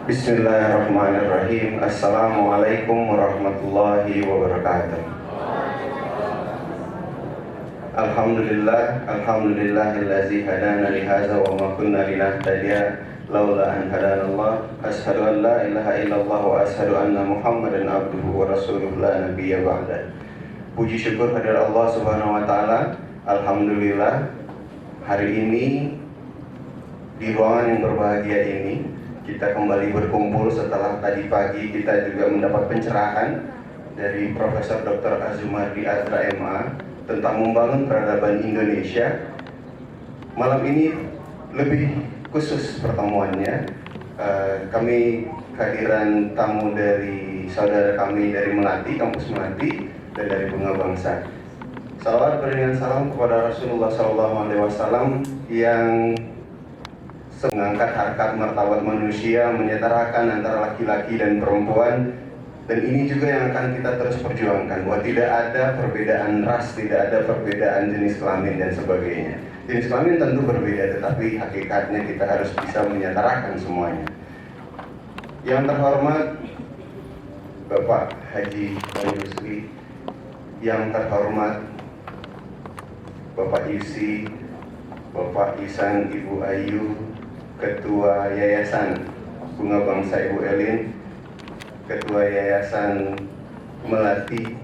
Bismillahirrahmanirrahim. Assalamualaikum warahmatullahi wabarakatuh. Alhamdulillahillazi hadana li hadza wa ma kunna linahtadiya laula an hadanallah. Asyhadu an la ilaha illallah wa asyhadu anna Muhammadan abduhu wa rasuluhu la nabiyya ba'da. Puji syukur hadirat Allah Subhanahu wa taala. Alhamdulillah hari ini di ruangan yang berbahagia ini kita kembali berkumpul setelah tadi pagi kita juga mendapat pencerahan dari Profesor Dr. Azumardi Azra MA tentang membangun peradaban Indonesia. Malam ini lebih khusus pertemuannya. Kami kehadiran tamu dari saudara kami dari Melati, kampus Melati, dan dari Bunga Bangsa. Salawat beriringan salam kepada Rasulullah SAW yang mengangkat harkat martabat manusia, menyetarakan antara laki-laki dan perempuan. Dan ini juga yang akan kita terus perjuangkan, bahwa tidak ada perbedaan ras, tidak ada perbedaan jenis kelamin dan sebagainya. Jenis kelamin tentu berbeda, tetapi hakikatnya kita harus bisa menyetarakan semuanya. Yang terhormat Bapak Haji Yusri, yang terhormat Bapak Yusi, Bapak Isan, Ibu Ayu, Ketua Yayasan Bunga Bangsa Ibu Elin, Ketua Yayasan Melati,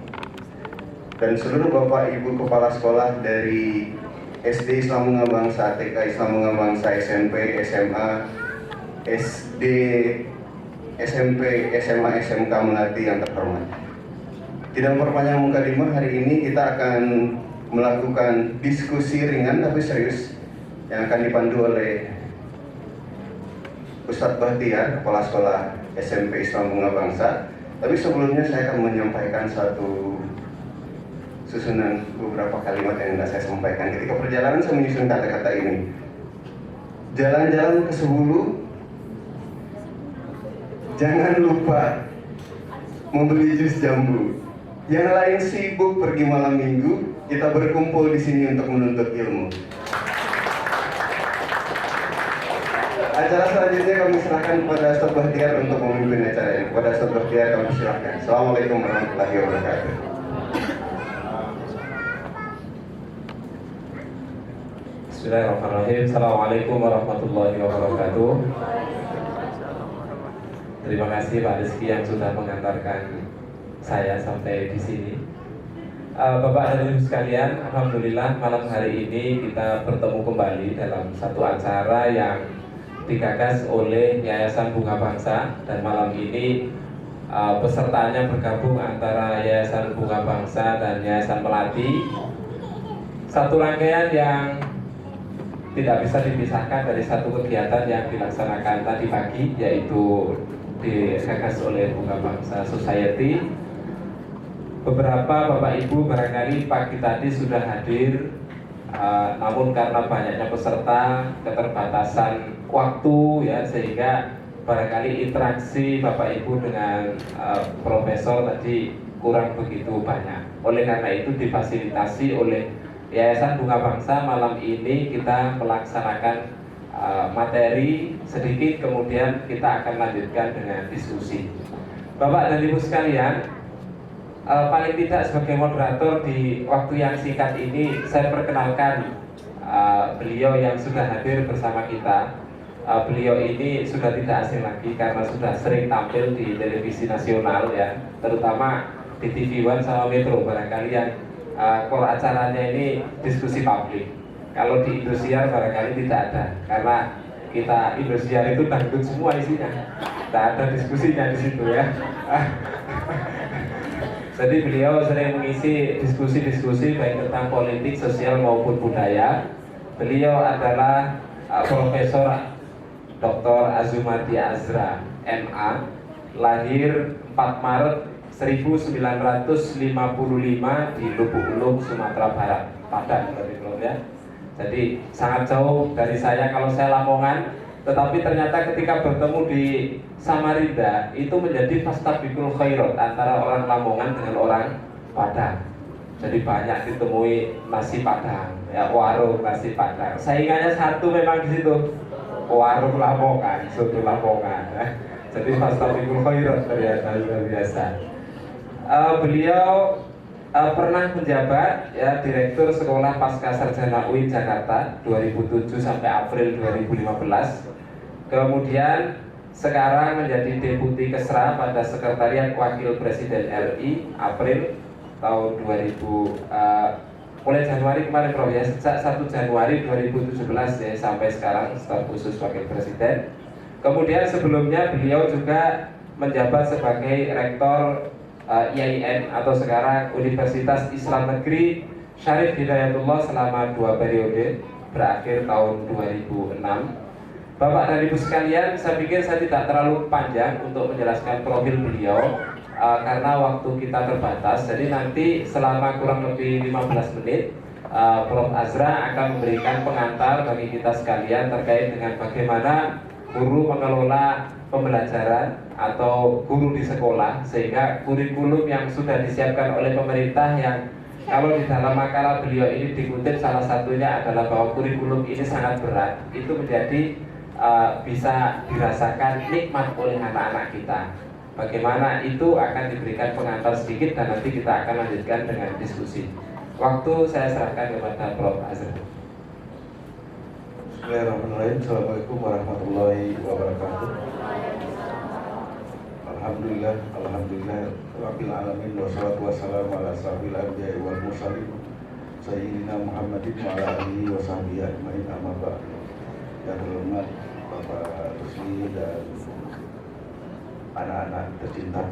dan seluruh Bapak Ibu Kepala Sekolah dari SD Islam Bunga Bangsa, TK Islam Bunga Bangsa, SMP, SMA, SD, SMP, SMA, SMK Melati yang terhormat. Tidak memperpanjang mukadimah, hari ini kita akan melakukan diskusi ringan tapi serius yang akan dipandu oleh Ustadz Bahtiar, Kepala Sekolah SMP Islam Bunga Bangsa. Tapi sebelumnya saya akan menyampaikan satu susunan beberapa kalimat yang hendak saya sampaikan. Ketika perjalanan saya menyusun kata-kata ini. Jalan-jalan ke Sebulu, jangan lupa membeli jus jambu. Yang lain sibuk pergi malam minggu, kita berkumpul di sini untuk menuntut ilmu. Acara selanjutnya kami serahkan kepada Ustadz Bahtiar untuk memimpin acara ini. Kepada Ustadz Bahtiar kami serahkan. Assalamualaikum warahmatullahi wabarakatuh. Bismillahirrahmanirrahim. Assalamualaikum warahmatullahi wabarakatuh. Terima kasih Pak Rizky yang sudah mengantarkan saya sampai di sini. Bapak dan Ibu sekalian, alhamdulillah malam hari ini kita bertemu kembali dalam satu acara yang digagas oleh Yayasan Bunga Bangsa, dan malam ini pesertanya bergabung antara Yayasan Bunga Bangsa dan Yayasan Melati. Satu rangkaian yang tidak bisa dipisahkan dari satu kegiatan yang dilaksanakan tadi pagi, yaitu digagas oleh Bunga Bangsa Society. Beberapa Bapak Ibu barangkali pagi tadi sudah hadir, namun karena banyaknya peserta, keterbatasan waktu ya, sehingga barangkali interaksi Bapak Ibu dengan Profesor tadi kurang begitu banyak. Oleh karena itu difasilitasi oleh Yayasan Bunga Bangsa, malam ini kita melaksanakan materi sedikit, kemudian kita akan lanjutkan dengan diskusi. Bapak dan Ibu sekalian, paling tidak sebagai moderator di waktu yang singkat ini saya perkenalkan beliau yang sudah hadir bersama kita. Beliau ini sudah tidak asing lagi karena sudah sering tampil di televisi nasional ya, terutama di TV One sama Metro barangkali, yang kalau acaranya ini diskusi publik. Kalau di Indosiar barangkali tidak ada, karena kita Indosiar itu dangdut semua isinya, tidak ada diskusinya di situ ya. Jadi beliau sering mengisi diskusi-diskusi baik tentang politik, sosial maupun budaya. Beliau adalah Profesor Dr. Azumardi Azra MA, lahir 4 Maret 1955 di Lubuk Ulung, Sumatera Barat, Padang ya. Jadi sangat jauh dari saya, kalau saya Lamongan, tetapi ternyata ketika bertemu di Samarinda itu menjadi fastabiqul khairat antara orang Lamongan dengan orang Padang. Jadi banyak ditemui nasi Padang, ya, warung nasi Padang. Saingannya satu memang di situ, warung Lamongan, soto Lamongan. Jadi fastabiqul khairat ternyata luar biasa. Beliau pernah menjabat ya Direktur Sekolah Pasca Sarjana UIN Jakarta 2007 sampai April 2015. Kemudian sekarang menjadi Deputi Kesra pada Sekretariat Wakil Presiden RI April tahun 2000 mulai Januari kemarin Prof ya, sejak 1 Januari 2017 ya sampai sekarang staf khusus Wakil Presiden. Kemudian sebelumnya beliau juga menjabat sebagai Rektor IAIN atau sekarang Universitas Islam Negeri Syarif Hidayatullah selama 2 periode berakhir tahun 2006. Bapak dan Ibu sekalian, saya pikir saya tidak terlalu panjang untuk menjelaskan profil beliau karena waktu kita terbatas. Jadi nanti selama kurang lebih 15 menit Prof. Azra akan memberikan pengantar bagi kita sekalian terkait dengan bagaimana guru mengelola pembelajaran atau guru di sekolah, sehingga kurikulum yang sudah disiapkan oleh pemerintah yang kalau di dalam makalah beliau ini dikutip salah satunya adalah bahwa kurikulum ini sangat berat, itu menjadi bisa dirasakan nikmat oleh anak-anak kita. Bagaimana itu akan diberikan pengantar sedikit dan nanti kita akan lanjutkan dengan diskusi. Waktu saya serahkan kepada Prof. Azra. Bismillahirrahmanirrahim. Assalamualaikum warahmatullahi wabarakatuh. Alhamdulillah rabbil alamin wassalatu wassalamu ala asrofil anbiya'i wal mursalin sayyidina Muhammadin wa ala alihi wa sahbihi ajmain, amma ba'd. Yang terhormat Bapak Rusli dan anak-anak tercinta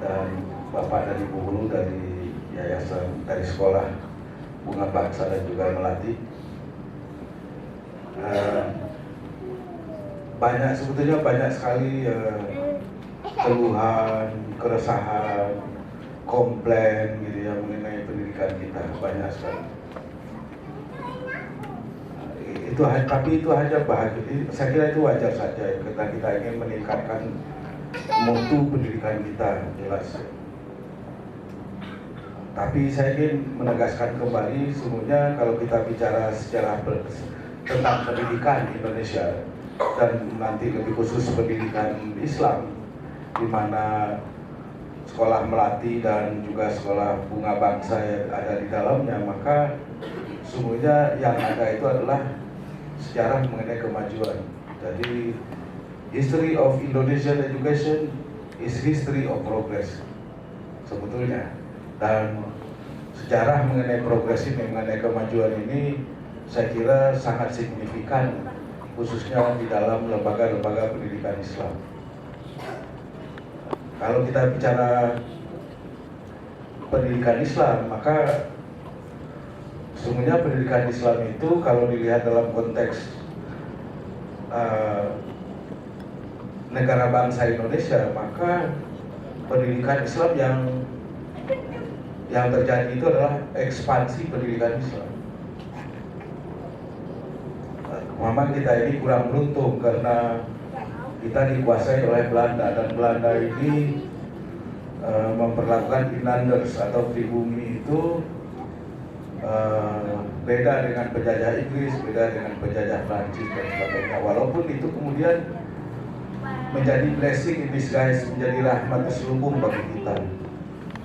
dan Bapak dan Ibu guru dari yayasan, dari sekolah Bunga Bangsa dan juga Melati. Sebetulnya banyak sekali keluhan, keresahan, komplain gitu ya mengenai pendidikan kita, banyak sekali. Tapi itu hanya bahagia. Saya kira itu wajar saja karena kita ingin meningkatkan mutu pendidikan kita, jelas. Tapi saya ingin menegaskan kembali, sebenarnya kalau kita bicara secara tentang pendidikan Indonesia dan nanti lebih khusus pendidikan Islam, di mana sekolah Melati dan juga sekolah Bunga Bangsa yang ada di dalamnya, maka semuanya yang ada itu adalah sejarah mengenai kemajuan. Jadi history of Indonesian education is history of progress sebetulnya, dan sejarah mengenai progres ini, mengenai kemajuan ini saya kira sangat signifikan khususnya di dalam lembaga-lembaga pendidikan Islam. Kalau kita bicara pendidikan Islam, maka sebenarnya pendidikan Islam itu kalau dilihat dalam konteks negara bangsa Indonesia, maka pendidikan Islam yang terjadi itu adalah ekspansi pendidikan Islam. Memang kita ini kurang beruntung karena kita dikuasai oleh Belanda, dan Belanda ini memperlakukan inlanders atau pribumi itu beda dengan penjajah Inggris, beda dengan penjajah Prancis dan sebagainya. Walaupun itu kemudian menjadi blessing in disguise, menjadi rahmat terselubung bagi kita.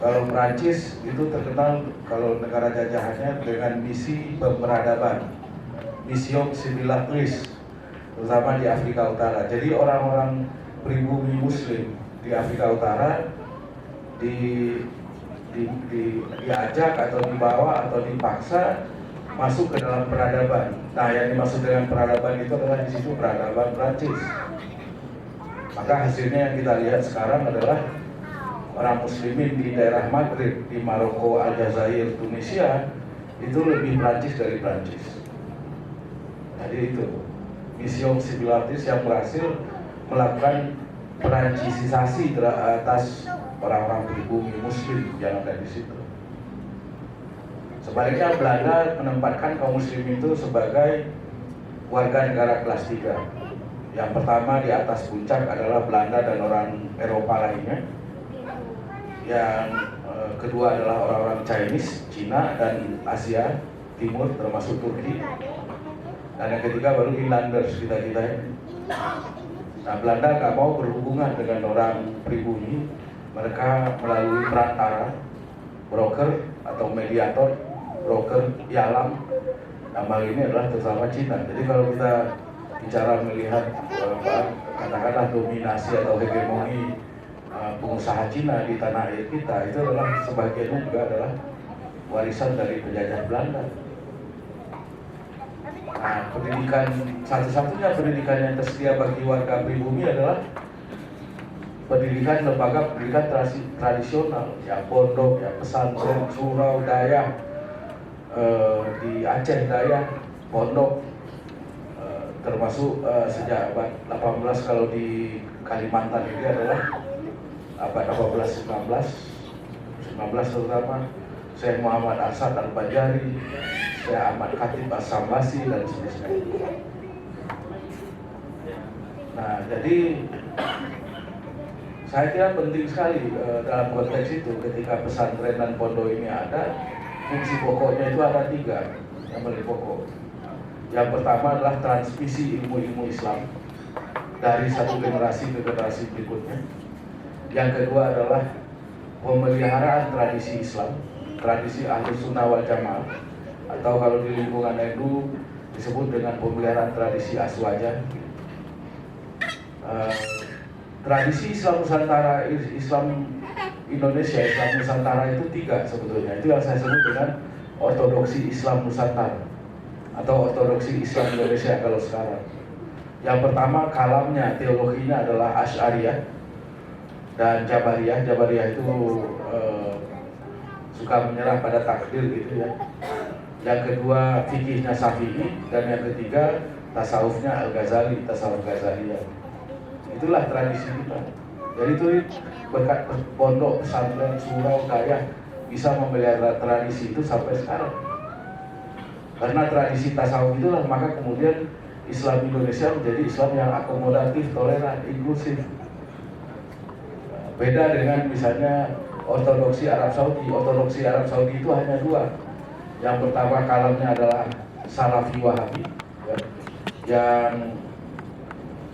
Kalau Prancis itu terkenal kalau negara jajahannya dengan misi peradaban, Mission Civilis, terutama di Afrika Utara. Jadi orang-orang pribumi Muslim di Afrika Utara diajak atau dibawa atau dipaksa masuk ke dalam peradaban. Nah, yang dimaksud dengan peradaban itu adalah di situ peradaban Prancis. Maka hasilnya yang kita lihat sekarang adalah orang Muslimin di daerah Maghrib, di Maroko, Aljazair, Tunisia itu lebih Prancis dari Prancis. Jadi itu Mission Civilis yang berhasil melakukan Prancisisasi atas orang-orang pribumi Muslim yang ada di situ. Sebaliknya Belanda menempatkan kaum Muslim itu sebagai warga negara kelas 3. Yang pertama di atas puncak adalah Belanda dan orang Eropa lainnya. Yang kedua adalah orang-orang Chinese, Cina dan Asia Timur termasuk Turki. Dan yang ketiga baru Inlanders, kita ini. Nah, Belanda nggak mau berhubungan dengan orang pribumi, mereka melalui perantara, broker atau mediator, broker Yalam. Nah, hal ini adalah terutama Cina. Jadi kalau kita bicara melihat katakanlah dominasi atau hegemoni pengusaha Cina di tanah air kita, itu adalah sebagiannya juga adalah warisan dari penjajah Belanda. Nah, pendidikan, satu-satunya pendidikan yang tersedia bagi warga pribumi adalah pendidikan lembaga pendidikan tradisional, ya pondok, ya pesantren, surau, dayah, di Aceh dayah, pondok, termasuk sejak abad 18 kalau di Kalimantan ini adalah abad 18, 19 terutama Syekh Muhammad Arsad Al-Bajari, Syekh Ahmad Khatib As-Sambasi dan seterusnya. Nah, jadi saya kira penting sekali dalam konteks itu ketika pesantren dan pondok ini ada, fungsi pokoknya itu ada 3 yang paling pokok. Yang pertama adalah transmisi ilmu-ilmu Islam dari satu generasi ke generasi berikutnya. Yang kedua adalah pemeliharaan tradisi Islam, tradisi Ahlus Sunnah wal Jamaah, atau kalau di lingkungan NU disebut dengan pemeliharaan tradisi Aswaja. Tradisi Islam Nusantara, Islam Indonesia, Islam Nusantara itu 3 sebetulnya. Itu yang saya sebut dengan ortodoksi Islam Nusantara atau ortodoksi Islam Indonesia kalau sekarang. Yang pertama kalamnya, teologinya adalah Asy'ariyah dan Jabariyah. Jabariyah itu suka menyerah pada takdir gitu ya. Yang kedua fikihnya Syafi'i, dan yang ketiga tasawufnya Al-Ghazali, tasawuf Ghazaliyah. Itulah tradisi kita. Jadi itu berkat pondok, pesantren, surau, dayah bisa memelihara tradisi itu sampai sekarang. Karena tradisi tasawuf itulah maka kemudian Islam Indonesia menjadi Islam yang akomodatif, toleran, inklusif. Beda dengan misalnya ortodoksi Arab Saudi. Ortodoksi Arab Saudi itu hanya 2. Yang pertama kalamnya adalah Salafi Wahabi, ya,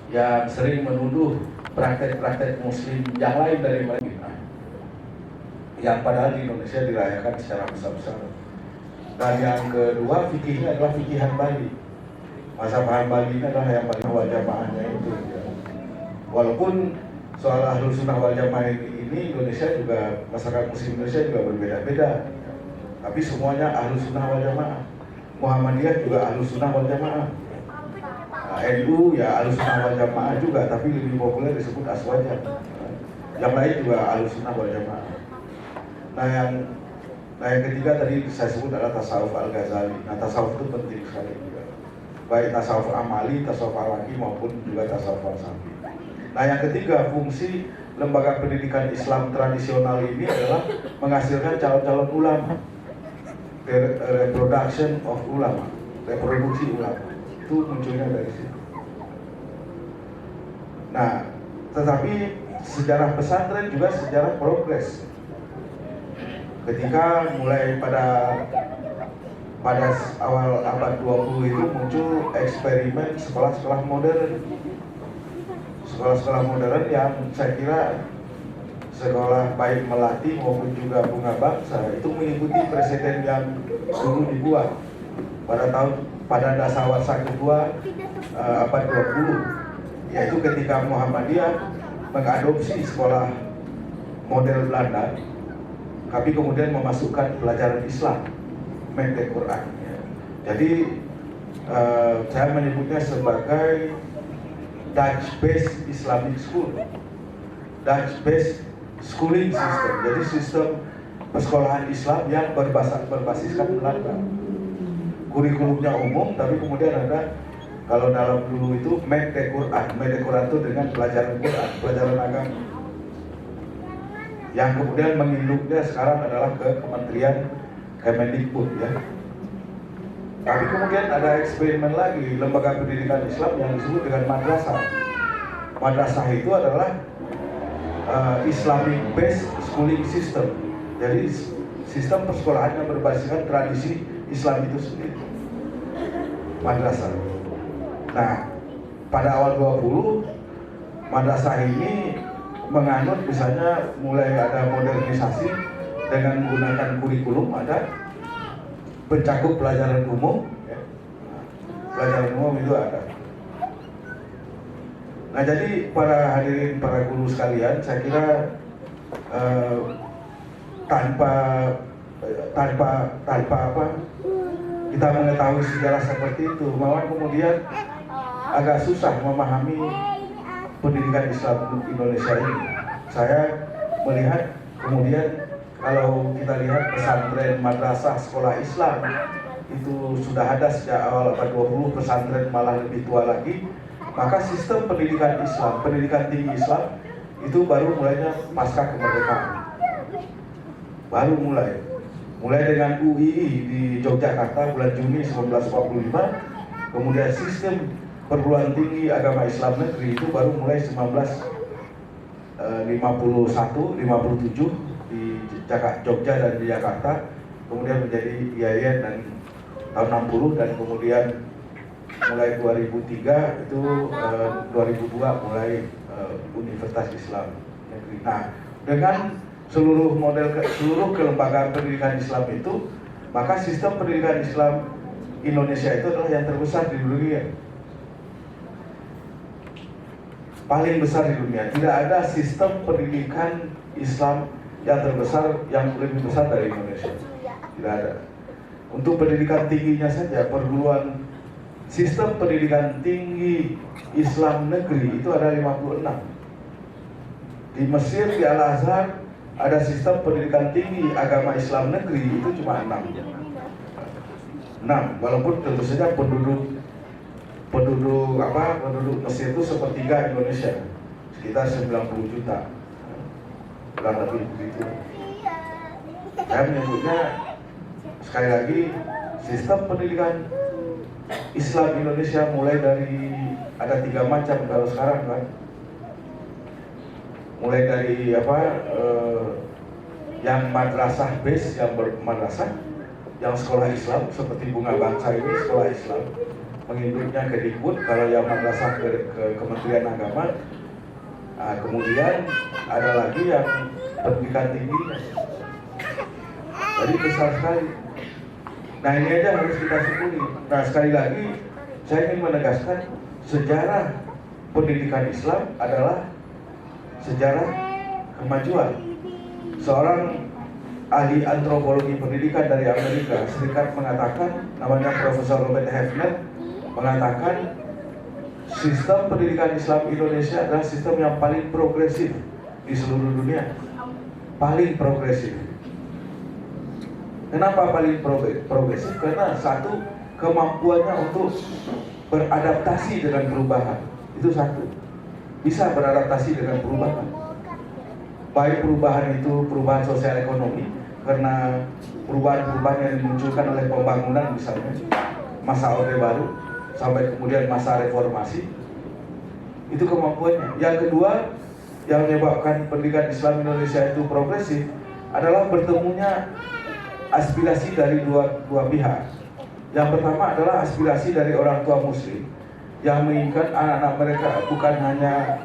yang sering menuduh praktek-praktek Muslim yang lain dari mereka, yang padahal di Indonesia dirayakan secara besar-besaran. Dan yang kedua fikihnya adalah fikih Hanbali. Mazhab Hanbali ini adalah yang paling wal jamaahnya itu. Ya. Walaupun soal Ahlus Sunnah wal Jamaah ini Indonesia juga, masyarakat Muslim Indonesia juga berbeda-beda. Tapi semuanya Ahlus Sunnah wal Jamaah. Muhammadiyah juga Ahlus Sunnah wal Jamaah. NU ya Ahlus Sunnah wal Jamaah juga, tapi lebih populer disebut Aswaja. Yang lain juga Ahlus Sunnah wal Jamaah. Nah yang ketiga tadi saya sebut adalah tasawuf Al-Ghazali. Nah tasawuf itu penting sekali juga. Baik tasawuf amali, tasawuf alaqi maupun juga tasawuf falsafi. Nah yang ketiga fungsi lembaga pendidikan Islam tradisional ini adalah menghasilkan calon-calon ulama. Reproduction of ulama, reproduksi ulama. Itu munculnya dari situ. Nah, tetapi sejarah pesantren juga sejarah progres. Ketika mulai pada awal abad 20 itu muncul eksperimen sekolah-sekolah modern. Sekolah-sekolah modern yang saya kira sekolah baik Melati maupun juga Bunga Bangsa itu mengikuti presiden yang dulu dibuat pada dasawarsa kedua abad 20, yaitu ketika Muhammadiyah mengadopsi sekolah model Belanda, tapi kemudian memasukkan pelajaran Islam, Mendek Quran. Jadi saya menyebutnya sebagai Dutch-based Islamic School, Dutch-based schooling system. Jadi sistem persekolahan Islam yang berbasiskan Belanda. Kurikulumnya umum, tapi kemudian ada, kalau dalam dulu itu Mendek Quran. Mendek Quran itu dengan pelajaran Quran, pelajaran agama. Yang kemudian menginduknya sekarang adalah ke Kementerian Kemendikbud ya. Tapi kemudian ada eksperimen lagi, lembaga pendidikan Islam yang disebut dengan madrasah. Madrasah itu adalah Islamic based schooling system. Jadi sistem persekolahan yang berbasiskan tradisi Islam itu sendiri. Madrasah. Nah, pada awal 20 madrasah ini menganut misalnya mulai ada modernisasi dengan menggunakan kurikulum, ada pencakup pelajaran umum, ya. Pelajaran umum itu ada. Nah, jadi para hadirin, para guru sekalian, saya kira tanpa apa kita mengetahui sejarah seperti itu, malah kemudian agak susah memahami pendidikan Islam Indonesia ini. Saya melihat kemudian kalau kita lihat pesantren, madrasah, sekolah Islam itu sudah ada sejak awal abad 20, pesantren malah lebih tua lagi. Maka sistem pendidikan Islam, pendidikan tinggi Islam itu baru mulainya pasca kemerdekaan. Baru mulai dengan UII di Yogyakarta bulan Juni 1945, kemudian sistem perguruan tinggi agama Islam negeri itu baru mulai 1951, 57 di Jogja dan di Jakarta, kemudian menjadi IAIN dan tahun 60, dan kemudian mulai 2003 itu 2002 mulai Universitas Islam negeri. Nah, dengan seluruh kelembagaan pendidikan Islam itu, maka sistem pendidikan Islam Indonesia itu adalah yang terbesar di dunia. Paling besar di dunia. Tidak ada sistem pendidikan Islam yang terbesar, yang lebih besar dari Indonesia. Tidak ada. Untuk pendidikan tingginya saja, perguruan sistem pendidikan tinggi Islam negeri itu ada 56. Di Mesir, di Al-Azhar, ada sistem pendidikan tinggi agama Islam negeri itu cuma 6, walaupun tentu saja penduduk Mesir itu sepertiga Indonesia, sekitar 90 juta, kurang lebih begitu. Saya menyebutnya sekali lagi, sistem pendidikan Islam Indonesia mulai dari ada 3 macam kalau sekarang kan. Mulai dari yang madrasah base, yang bermadrasah, yang sekolah Islam seperti Bunga Bangsa ini sekolah Islam, menginduknya ke Dikbud. Kalau yang madrasah ke Kementerian Agama. Nah, kemudian ada lagi yang pendidikan tingginya. Jadi besar sekali. Nah, ini aja harus kita syukuri. Nah, sekali lagi saya ingin menegaskan, sejarah pendidikan Islam adalah sejarah kemajuan. Seorang ahli antropologi pendidikan dari Amerika Serikat mengatakan, namanya Profesor Robert Hefner, mengatakan sistem pendidikan Islam Indonesia adalah sistem yang paling progresif di seluruh dunia. Paling progresif. Kenapa paling progresif? Karena satu, kemampuannya untuk beradaptasi dengan perubahan. Itu satu. Bisa beradaptasi dengan perubahan. Baik perubahan itu perubahan sosial ekonomi, karena perubahan-perubahan yang dimunculkan oleh pembangunan, misalnya masa Orde Baru sampai kemudian masa reformasi, itu kemampuannya. Yang kedua, yang menyebabkan pendidikan Islam Indonesia itu progresif adalah bertemunya aspirasi dari dua pihak. Yang pertama adalah aspirasi dari orang tua Muslim yang menginginkan anak-anak mereka bukan hanya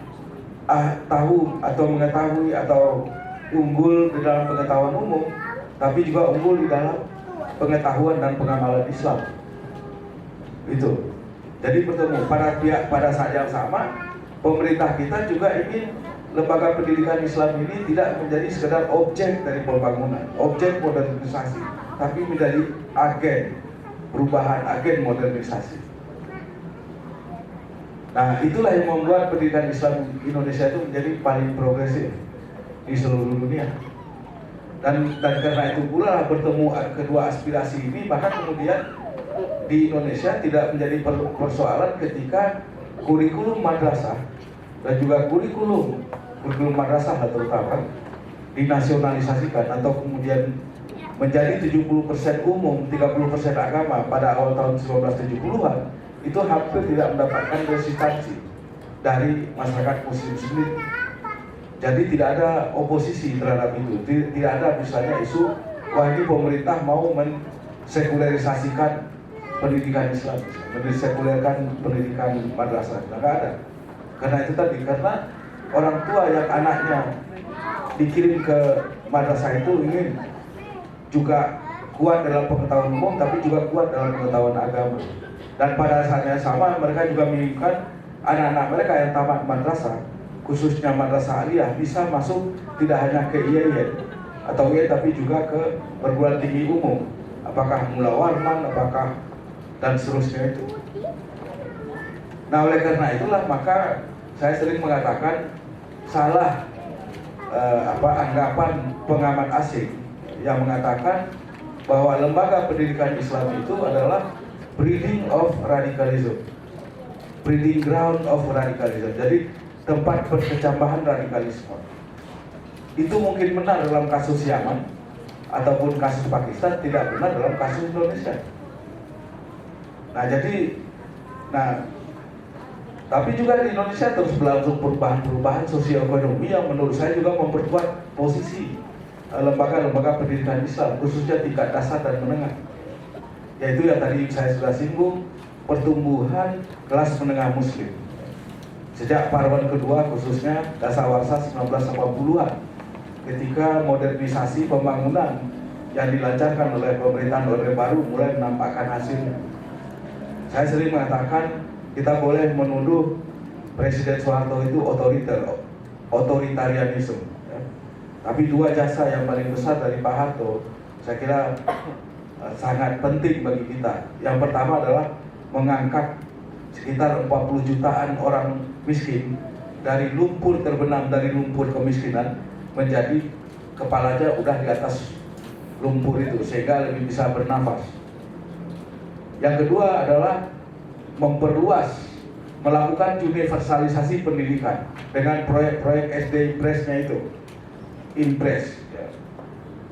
tahu atau mengetahui atau unggul di dalam pengetahuan umum, tapi juga unggul di dalam pengetahuan dan pengamalan Islam. Itu. Jadi bertemu pada saat yang sama, pemerintah kita juga ingin lembaga pendidikan Islam ini tidak menjadi sekedar objek dari pembangunan, objek modernisasi, tapi menjadi agen perubahan, agen modernisasi. Nah, itulah yang membuat pendidikan Islam Indonesia itu menjadi paling progresif di seluruh dunia. Dan karena itu pula bertemu kedua aspirasi ini, maka kemudian di Indonesia tidak menjadi persoalan ketika kurikulum madrasah dan juga kurikulum madrasah terutama dinasionalisasikan atau kemudian menjadi 70% umum, 30% agama pada awal tahun 1970-an. Itu hampir tidak mendapatkan resistensi dari masyarakat Muslim sendiri. Jadi tidak ada oposisi terhadap itu. Tidak ada misalnya isu, wah ini pemerintah mau mensekulerisasikan pendidikan Islam, mensekulerkan pendidikan madrasah. Tidak ada. Karena itu tadi, karena orang tua yang anaknya dikirim ke madrasah itu ingin juga kuat dalam pengetahuan umum, tapi juga kuat dalam pengetahuan agama. Dan pada saat yang sama mereka juga menginginkan anak-anak mereka yang tamat madrasah, khususnya madrasah aliyah, bisa masuk tidak hanya ke IAIN atau IAIN, tapi juga ke perguruan tinggi umum, apakah Mula Warman, apakah dan seterusnya itu. Nah, oleh karena itulah maka saya sering mengatakan salah anggapan pengamat asing yang mengatakan bahwa lembaga pendidikan Islam itu adalah breeding of radicalism, breeding ground of radicalism. Jadi tempat perkecambahan radikalisme. Itu mungkin benar dalam kasus Yaman ataupun kasus Pakistan, tidak benar dalam kasus Indonesia. Tapi juga di Indonesia terus berlangsung perubahan sosioekonomi yang menurut saya juga memperkuat posisi lembaga-lembaga pendidikan Islam, khususnya tingkat dasar dan menengah. Yaitu yang tadi saya sudah singgung, pertumbuhan kelas menengah Muslim. Sejak Parwan kedua, khususnya dasawarsa 1980-an, ketika modernisasi pembangunan yang dilancarkan oleh pemerintahan Orde Baru mulai menampakkan hasilnya. Saya sering mengatakan kita boleh menuduh Presiden Soeharto itu otoritarianisme, ya. Tapi dua jasa yang paling besar dari Pak Harto, saya kira sangat penting bagi kita. Yang pertama adalah mengangkat sekitar 40 jutaan orang miskin dari lumpur terbenam, dari lumpur kemiskinan menjadi kepalanya udah di atas lumpur itu, sehingga lebih bisa bernafas. Yang kedua adalah melakukan universalisasi pendidikan dengan proyek-proyek SD Impresnya itu, Impres. Ya.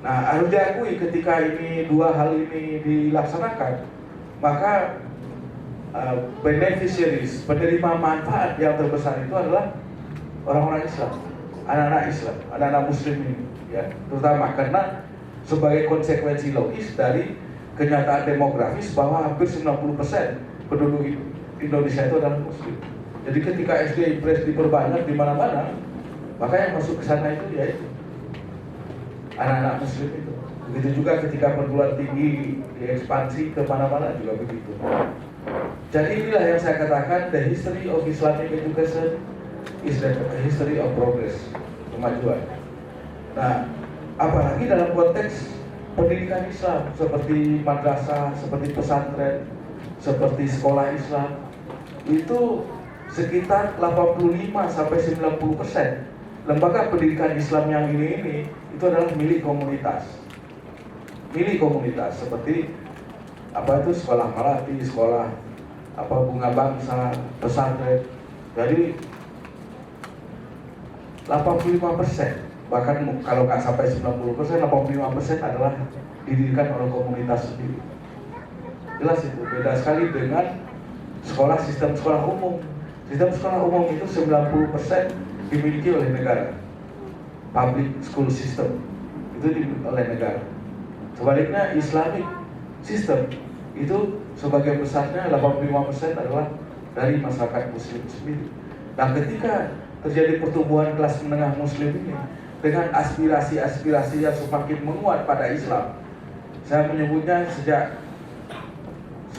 Nah, harus diakui ketika dua hal ini dilaksanakan, maka beneficiaries, penerima manfaat yang terbesar itu adalah orang-orang Islam, anak-anak Islam, anak-anak Muslim ini, ya, terutama karena sebagai konsekuensi logis dari kenyataan demografis bahwa hampir 90% penduduk Indonesia itu adalah Muslim. Jadi ketika SD Impres diperbanyak di mana-mana, maka yang masuk ke sana itu yaitu anak-anak Muslim itu. Begitu juga ketika perguruan tinggi diekspansi ke mana-mana juga begitu. Jadi inilah yang saya katakan, the history of Islamic education is the history of progress, kemajuan. Nah, apalagi dalam konteks pendidikan Islam seperti madrasah, seperti pesantren, seperti sekolah Islam, itu sekitar 85-90% lembaga pendidikan Islam yang ini itu adalah milik komunitas. Milik komunitas seperti sekolah Malati, sekolah Bunga Bangsa, pesantren. Jadi 85%, bahkan kalau nggak sampai 90%, 85% adalah didirikan oleh komunitas sendiri. Jelas itu, beda sekali dengan sistem sekolah umum. Sistem sekolah umum itu 90% dimiliki oleh negara. Public school system itu dimiliki oleh negara. Sebaliknya Islamic system itu sebagian besarnya 85% adalah dari masyarakat Muslim sendiri. Nah, ketika terjadi pertumbuhan kelas menengah Muslim ini dengan aspirasi-aspirasi yang semakin menguat pada Islam, saya menyebutnya sejak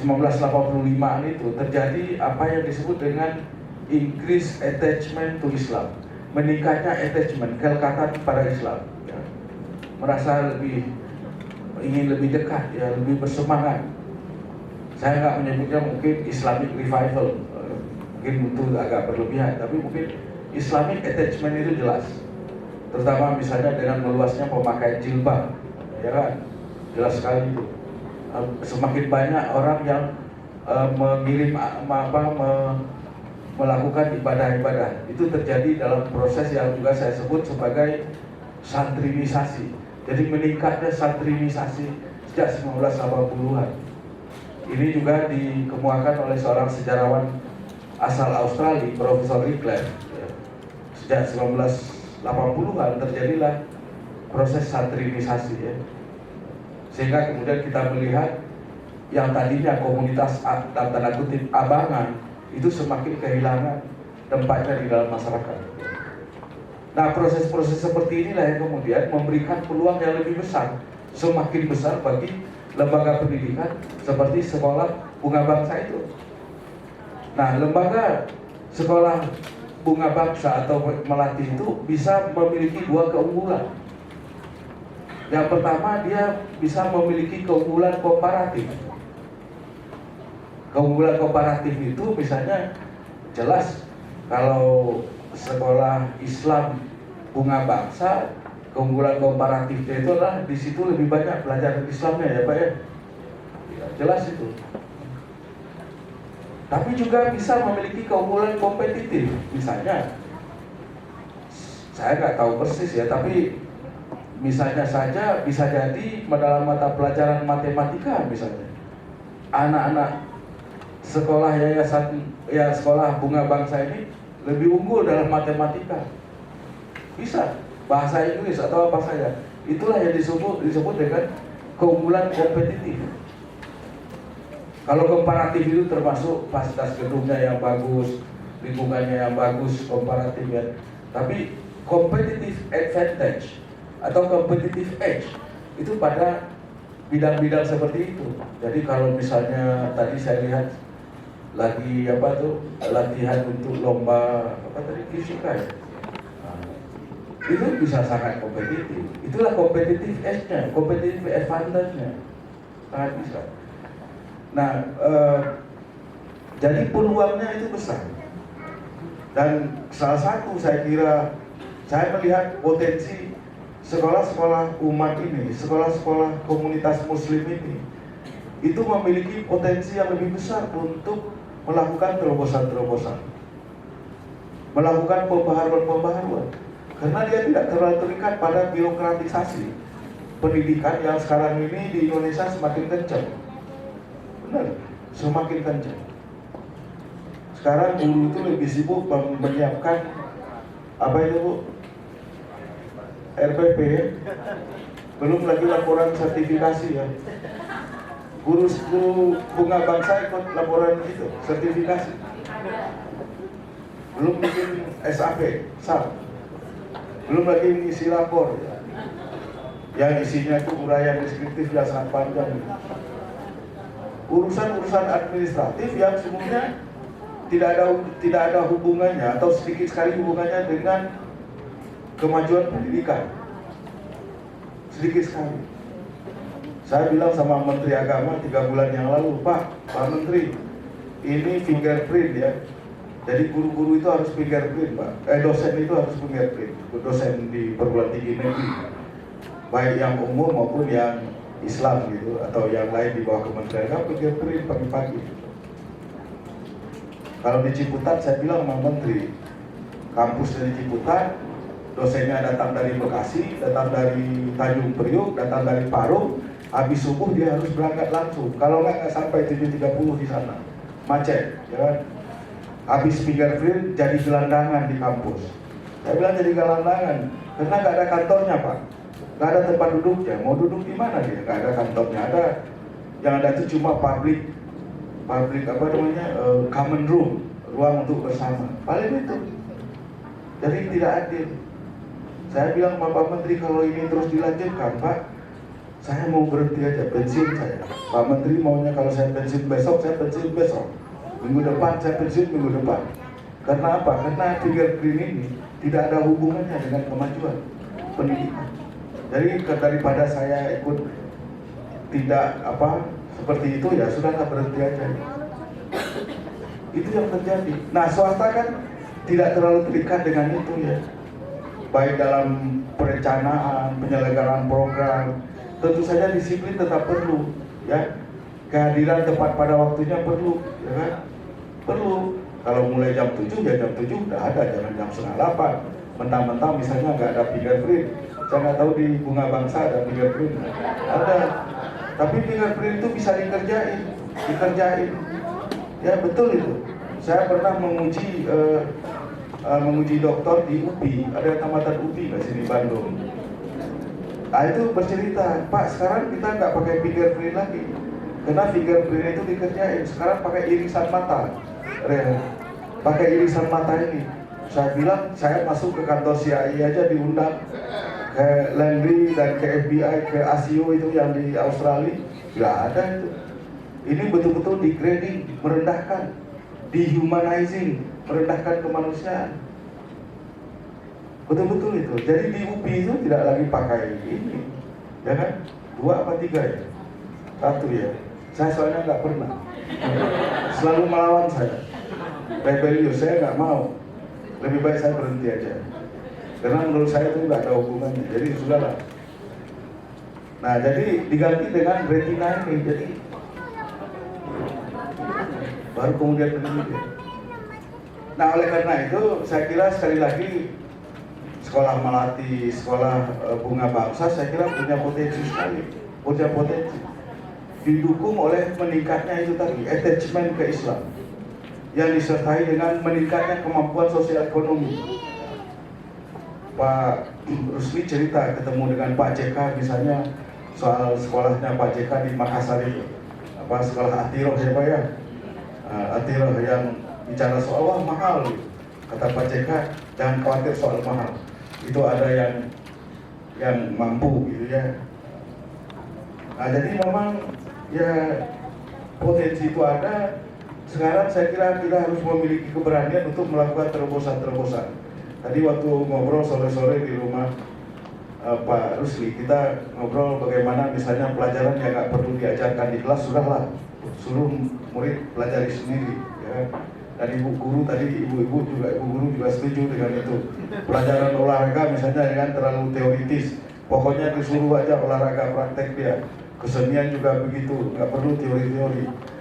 1985 itu terjadi apa yang disebut dengan increased attachment to Islam, meningkatnya attachment, kelekatan pada Islam, ya. Merasa ingin lebih dekat, ya, lebih bersemangat. Saya nggak menyebutnya mungkin Islamic revival, mungkin itu agak berlebihan, tapi mungkin Islamic attachment itu jelas, terutama misalnya dengan meluasnya pemakaian jilbab, ya kan, jelas sekali itu. Semakin banyak orang yang melakukan ibadah-ibadah. Itu terjadi dalam proses yang juga saya sebut sebagai santrinisasi. Jadi meningkatnya santrinisasi sejak 1980-an. Ini juga dikemukakan oleh seorang sejarawan asal Australia, Profesor Rickler. Sejak 1980-an terjadilah proses santrinisasi, ya. Sehingga kemudian kita melihat yang tadinya komunitas dalam tanda kutip abangan itu semakin kehilangan tempatnya di dalam masyarakat. Nah, proses-proses seperti inilah yang kemudian memberikan peluang yang lebih besar, semakin besar bagi lembaga pendidikan seperti sekolah Bunga Bangsa itu. Nah, lembaga sekolah Bunga Bangsa atau Melati itu bisa memiliki dua keunggulan. Yang pertama, dia bisa memiliki keunggulan komparatif. Keunggulan komparatif itu misalnya jelas kalau sekolah Islam Bunga Bangsa, keunggulan komparatifnya itu adalah di situ lebih banyak pelajaran Islamnya ya Pak ya. Ya, jelas itu. Tapi juga bisa memiliki keunggulan kompetitif. Misalnya, saya nggak tahu persis ya, tapi misalnya saja bisa jadi dalam mata pelajaran matematika misalnya, anak-anak sekolah sekolah Bunga Bangsa ini lebih unggul dalam matematika. Bisa bahasa Inggris atau apa saja. Itulah yang disebut dengan keunggulan kompetitif. Kalau komparatif itu termasuk fasilitas gedungnya yang bagus, lingkungannya yang bagus, komparatif ya. Tapi competitive advantage atau competitive edge itu pada bidang-bidang seperti itu. Jadi kalau misalnya tadi saya lihat lagi latihan untuk lomba fisika ya. Itu bisa sangat kompetitif. Itulah competitive edge-nya, competitive advantage-nya. Sangat bisa. Nah, jadi peluangnya itu besar. Dan salah satu saya kira, saya melihat potensi sekolah-sekolah umat ini, sekolah-sekolah komunitas muslim ini, itu memiliki potensi yang lebih besar untuk melakukan terobosan-terobosan, melakukan pembaharuan-pembaharuan. Karena dia tidak terlalu terikat pada birokratisasi pendidikan yang sekarang ini di Indonesia semakin kencang. Benar, semakin kencang. Sekarang guru itu lebih sibuk menyiapkan apa itu Bu? RPP, belum lagi laporan sertifikasi ya. Guru Bunga Bangsa ikut laporan itu, sertifikasi. Belum bikin SAP, SAP. Belum lagi mengisi lapor ya. Yang isinya itu uraian deskriptif yang sangat panjang. Urusan-urusan administratif yang sebenarnya tidak ada hubungannya atau sedikit sekali hubungannya dengan kemajuan pendidikan. Sedikit sekali. Saya bilang sama Menteri Agama 3 bulan yang lalu, Pak Menteri, ini fingerprint ya. Jadi guru-guru itu harus fingerprint, Pak. Dosen itu harus fingerprint. Dosen di perguruan tinggi negeri, baik yang umum maupun yang Islam gitu, atau yang lain di bawah Kementerian Agama, fingerprint pagi-pagi. Kalau di Ciputat, saya bilang sama Menteri, kampus dari Ciputat, dosennya datang dari Bekasi, datang dari Tanjung Priok, datang dari Parung, habis subuh dia harus berangkat langsung. Kalau nggak sampai 7.30 di sana, macet, ya kan? Habis fingerprint jadi gelandangan di kampus. Saya bilang jadi gelandangan, karena nggak ada kantornya Pak, nggak ada tempat duduknya. Mau duduk di mana dia? Nggak ada kantornya. Yang ada itu cuma public common room, ruang untuk bersama. Paling itu. Jadi tidak adil. Saya bilang Bapak Menteri, kalau ini terus dilanjutkan Pak, saya mau berhenti aja, pensiun saya. Pak Menteri maunya kalau saya pensiun besok, saya pensiun besok. Minggu depan saya pensiun minggu depan. Karena apa? Karena fingerprint ini tidak ada hubungannya dengan kemajuan pendidikan. Jadi daripada saya ikut tidak seperti itu, ya sudahlah berhenti aja. Itu yang terjadi. Nah, swasta kan tidak terlalu terikat dengan itu ya. Baik dalam perencanaan, penyelenggaraan program, tentu saja disiplin tetap perlu, ya. Kehadiran tepat pada waktunya perlu, ya kan? Perlu. Kalau mulai jam 7, ya jam 7 udah ada, jangan jam setengah 8. Mentang-mentang misalnya nggak ada fingerprint. Saya nggak tahu di Bunga Bangsa ada fingerprint. Ada. Tapi fingerprint itu bisa dikerjain. Ya betul itu. Saya pernah menguji dokter di UPI, ada tamatan UPI nggak sini Bandung. Nah itu bercerita, Pak sekarang kita nggak pakai fingerprint lagi, karena fingerprint itu dikerjain. Sekarang pakai irisan mata, pakai irisan mata ini. Saya bilang saya masuk ke kantor CIA aja diundang, ke Landry dan ke FBI, ke ASIO itu yang di Australia, nggak ada itu. Ini betul-betul degrading, merendahkan, dehumanizing, merendahkan kemanusiaan. Betul-betul itu. Jadi di UPI itu tidak lagi pakai ini, ya kan? 2 apa 3 ya? 1 ya. Saya soalnya nggak pernah. Selalu melawan saya. Rebellious, saya nggak mau. Lebih baik saya berhenti aja. Karena menurut saya itu nggak ada hubungannya. Jadi sudahlah. Nah, jadi diganti dengan retina ini. Jadi baru kemudian pendidikan. Nah, oleh karena itu saya kira sekali lagi sekolah Melati, sekolah Bunga Bangsa saya kira punya potensi sekali, punya potensi. Didukung oleh meningkatnya itu tadi, attachment ke Islam yang disertai dengan meningkatnya kemampuan sosial ekonomi. Pak Rusli cerita ketemu dengan Pak JK misalnya soal sekolahnya Pak JK di Makassar itu, apa sekolah Atiroh ya Pak ya, Atiroh yang bicara soal wah mahal, kata Pak JK jangan khawatir soal mahal, itu ada yang mampu gitu ya. Nah jadi memang ya potensi itu ada. Sekarang saya kira kita harus memiliki keberanian untuk melakukan terobosan-terobosan. Tadi waktu ngobrol sore-sore di rumah Pak Rusli, kita ngobrol bagaimana misalnya pelajaran yang nggak perlu diajarkan di kelas, sudahlah suruh murid pelajari sendiri. Ya. Dan ibu guru tadi, ibu guru juga setuju dengan itu. Pelajaran olahraga misalnya dengan terlalu teoritis, pokoknya disuruh aja olahraga praktek dia. Kesenian juga begitu, nggak perlu teori-teori.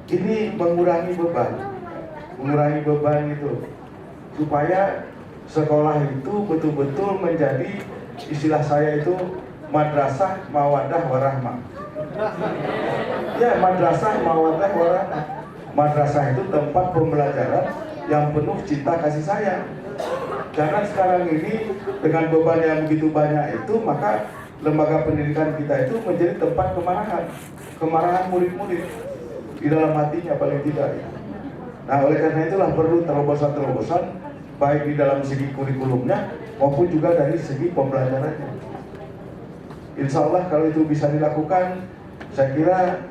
Ini mengurangi beban itu, supaya sekolah itu betul-betul menjadi istilah saya itu madrasah mawaddah warahmah. Ya, madrasah mawaddah warahmah. Madrasah itu tempat pembelajaran yang penuh cinta kasih sayang. Jangan sekarang ini dengan beban yang begitu banyak itu, maka lembaga pendidikan kita itu menjadi tempat kemarahan murid-murid di dalam hatinya paling tidak. Nah, oleh karena itulah perlu terobosan-terobosan baik di dalam segi kurikulumnya maupun juga dari segi pembelajarannya. Insya Allah kalau itu bisa dilakukan, saya kira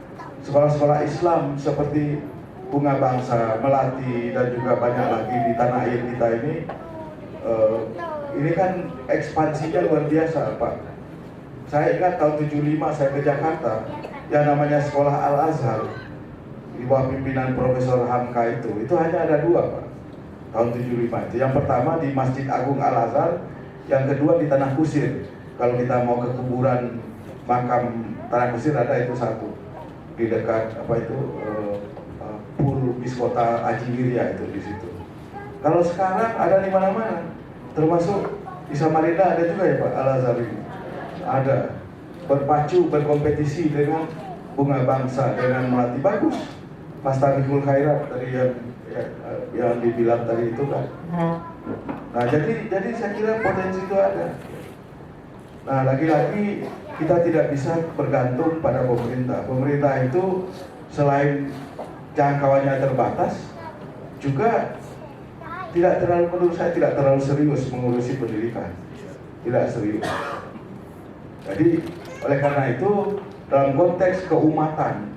sekolah-sekolah Islam seperti Bunga Bangsa, Melati, dan juga banyak lagi di tanah air kita ini kan ekspansinya luar biasa Pak. Saya ingat tahun 75 saya ke Jakarta, yang namanya sekolah Al-Azhar di bawah pimpinan Profesor Hamka itu hanya ada 2 Pak, tahun 75 itu. Yang pertama di Masjid Agung Al-Azhar, yang kedua di Tanah Kusir. Kalau kita mau ke kuburan makam Tanah Kusir ada itu 1 di dekat apa itu Pul Biskota Ajiwiria itu di situ. Kalau sekarang ada di mana-mana, termasuk di Samarinda ada juga ya Pak Al-Azhar ini. Ada berpacu berkompetisi dengan Bunga Bangsa dengan Melati, bagus. Mastarikul Khairat tadi yang dibilang tadi itu kan. Nah jadi saya kira potensi itu ada. Nah lagi-lagi kita tidak bisa bergantung pada pemerintah. Pemerintah itu selain jangkauannya terbatas, juga menurut saya tidak terlalu serius mengurusi pendidikan. Tidak serius. Jadi oleh karena itu dalam konteks keumatan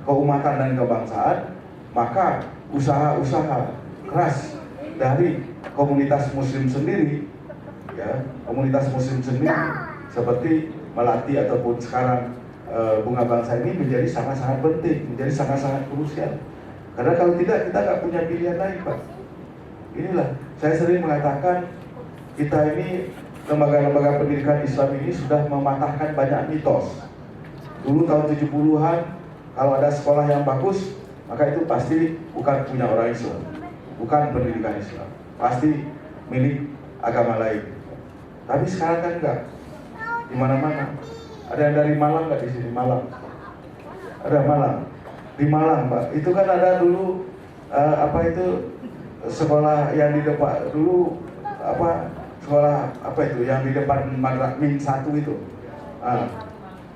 dan kebangsaan, maka usaha-usaha keras dari komunitas muslim sendiri, ya, komunitas muslim sendiri seperti Melati ataupun sekarang Bunga Bangsa ini menjadi sangat-sangat penting, menjadi sangat-sangat krusial. Karena kalau tidak, kita nggak punya pilihan lain Pak. Inilah, saya sering mengatakan kita ini lembaga-lembaga pendidikan Islam ini sudah mematahkan banyak mitos. Dulu tahun 70-an kalau ada sekolah yang bagus, maka itu pasti bukan punya orang Islam, bukan pendidikan Islam, pasti milik agama lain. Tapi sekarang kan enggak, di mana-mana. Ada yang dari Malang nggak di sini? Malang, ada Malang, di Malang Pak. Itu kan ada dulu apa itu sekolah yang di depan dulu sekolah apa itu yang di depan Min 1 itu.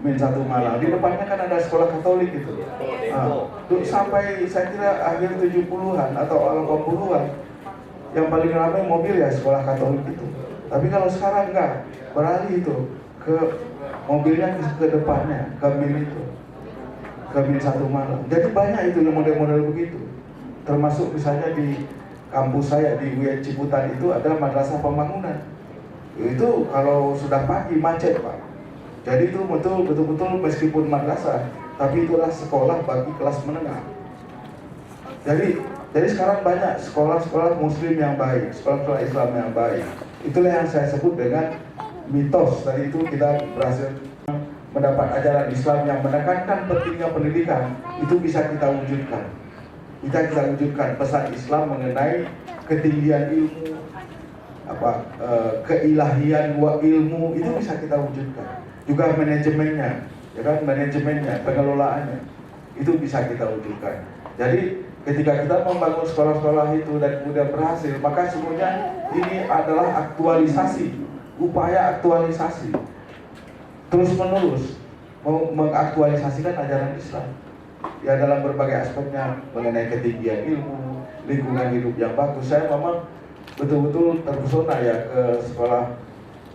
Min 1 Malang, di depannya kan ada sekolah Katolik itu. Sampai saya kira akhir 70-an atau awal 80-an yang paling ramai mobil ya sekolah Katolik itu. Tapi kalau sekarang enggak, beralih itu ke mobilnya ke depannya, ke min itu, ke min 1 malam. Jadi banyak itu yang model-model begitu. Termasuk misalnya di kampus saya di UIN Ciputat itu ada madrasah pembangunan. Itu kalau sudah pagi macet Pak. Jadi itu betul-betul meskipun madrasah, tapi itulah sekolah bagi kelas menengah. Jadi sekarang banyak sekolah-sekolah Muslim yang baik, sekolah-sekolah Islam yang baik. Itulah yang saya sebut dengan mitos. Tadi itu kita berhasil mendapat ajaran Islam yang menekankan pentingnya pendidikan. Itu bisa kita wujudkan. Kita wujudkan pesan Islam mengenai ketinggian ilmu, keilahian ilmu itu bisa kita wujudkan. Juga manajemennya, ya kan, manajemennya, pengelolaannya itu bisa kita wujudkan. Jadi ketika kita membangun sekolah-sekolah itu dan kemudian berhasil, maka semuanya ini adalah aktualisasi, upaya aktualisasi terus menerus mengaktualisasikan ajaran Islam ya dalam berbagai aspeknya, mengenai ketinggian ilmu, lingkungan hidup yang bagus. Saya memang betul-betul terpesona ya ke sekolah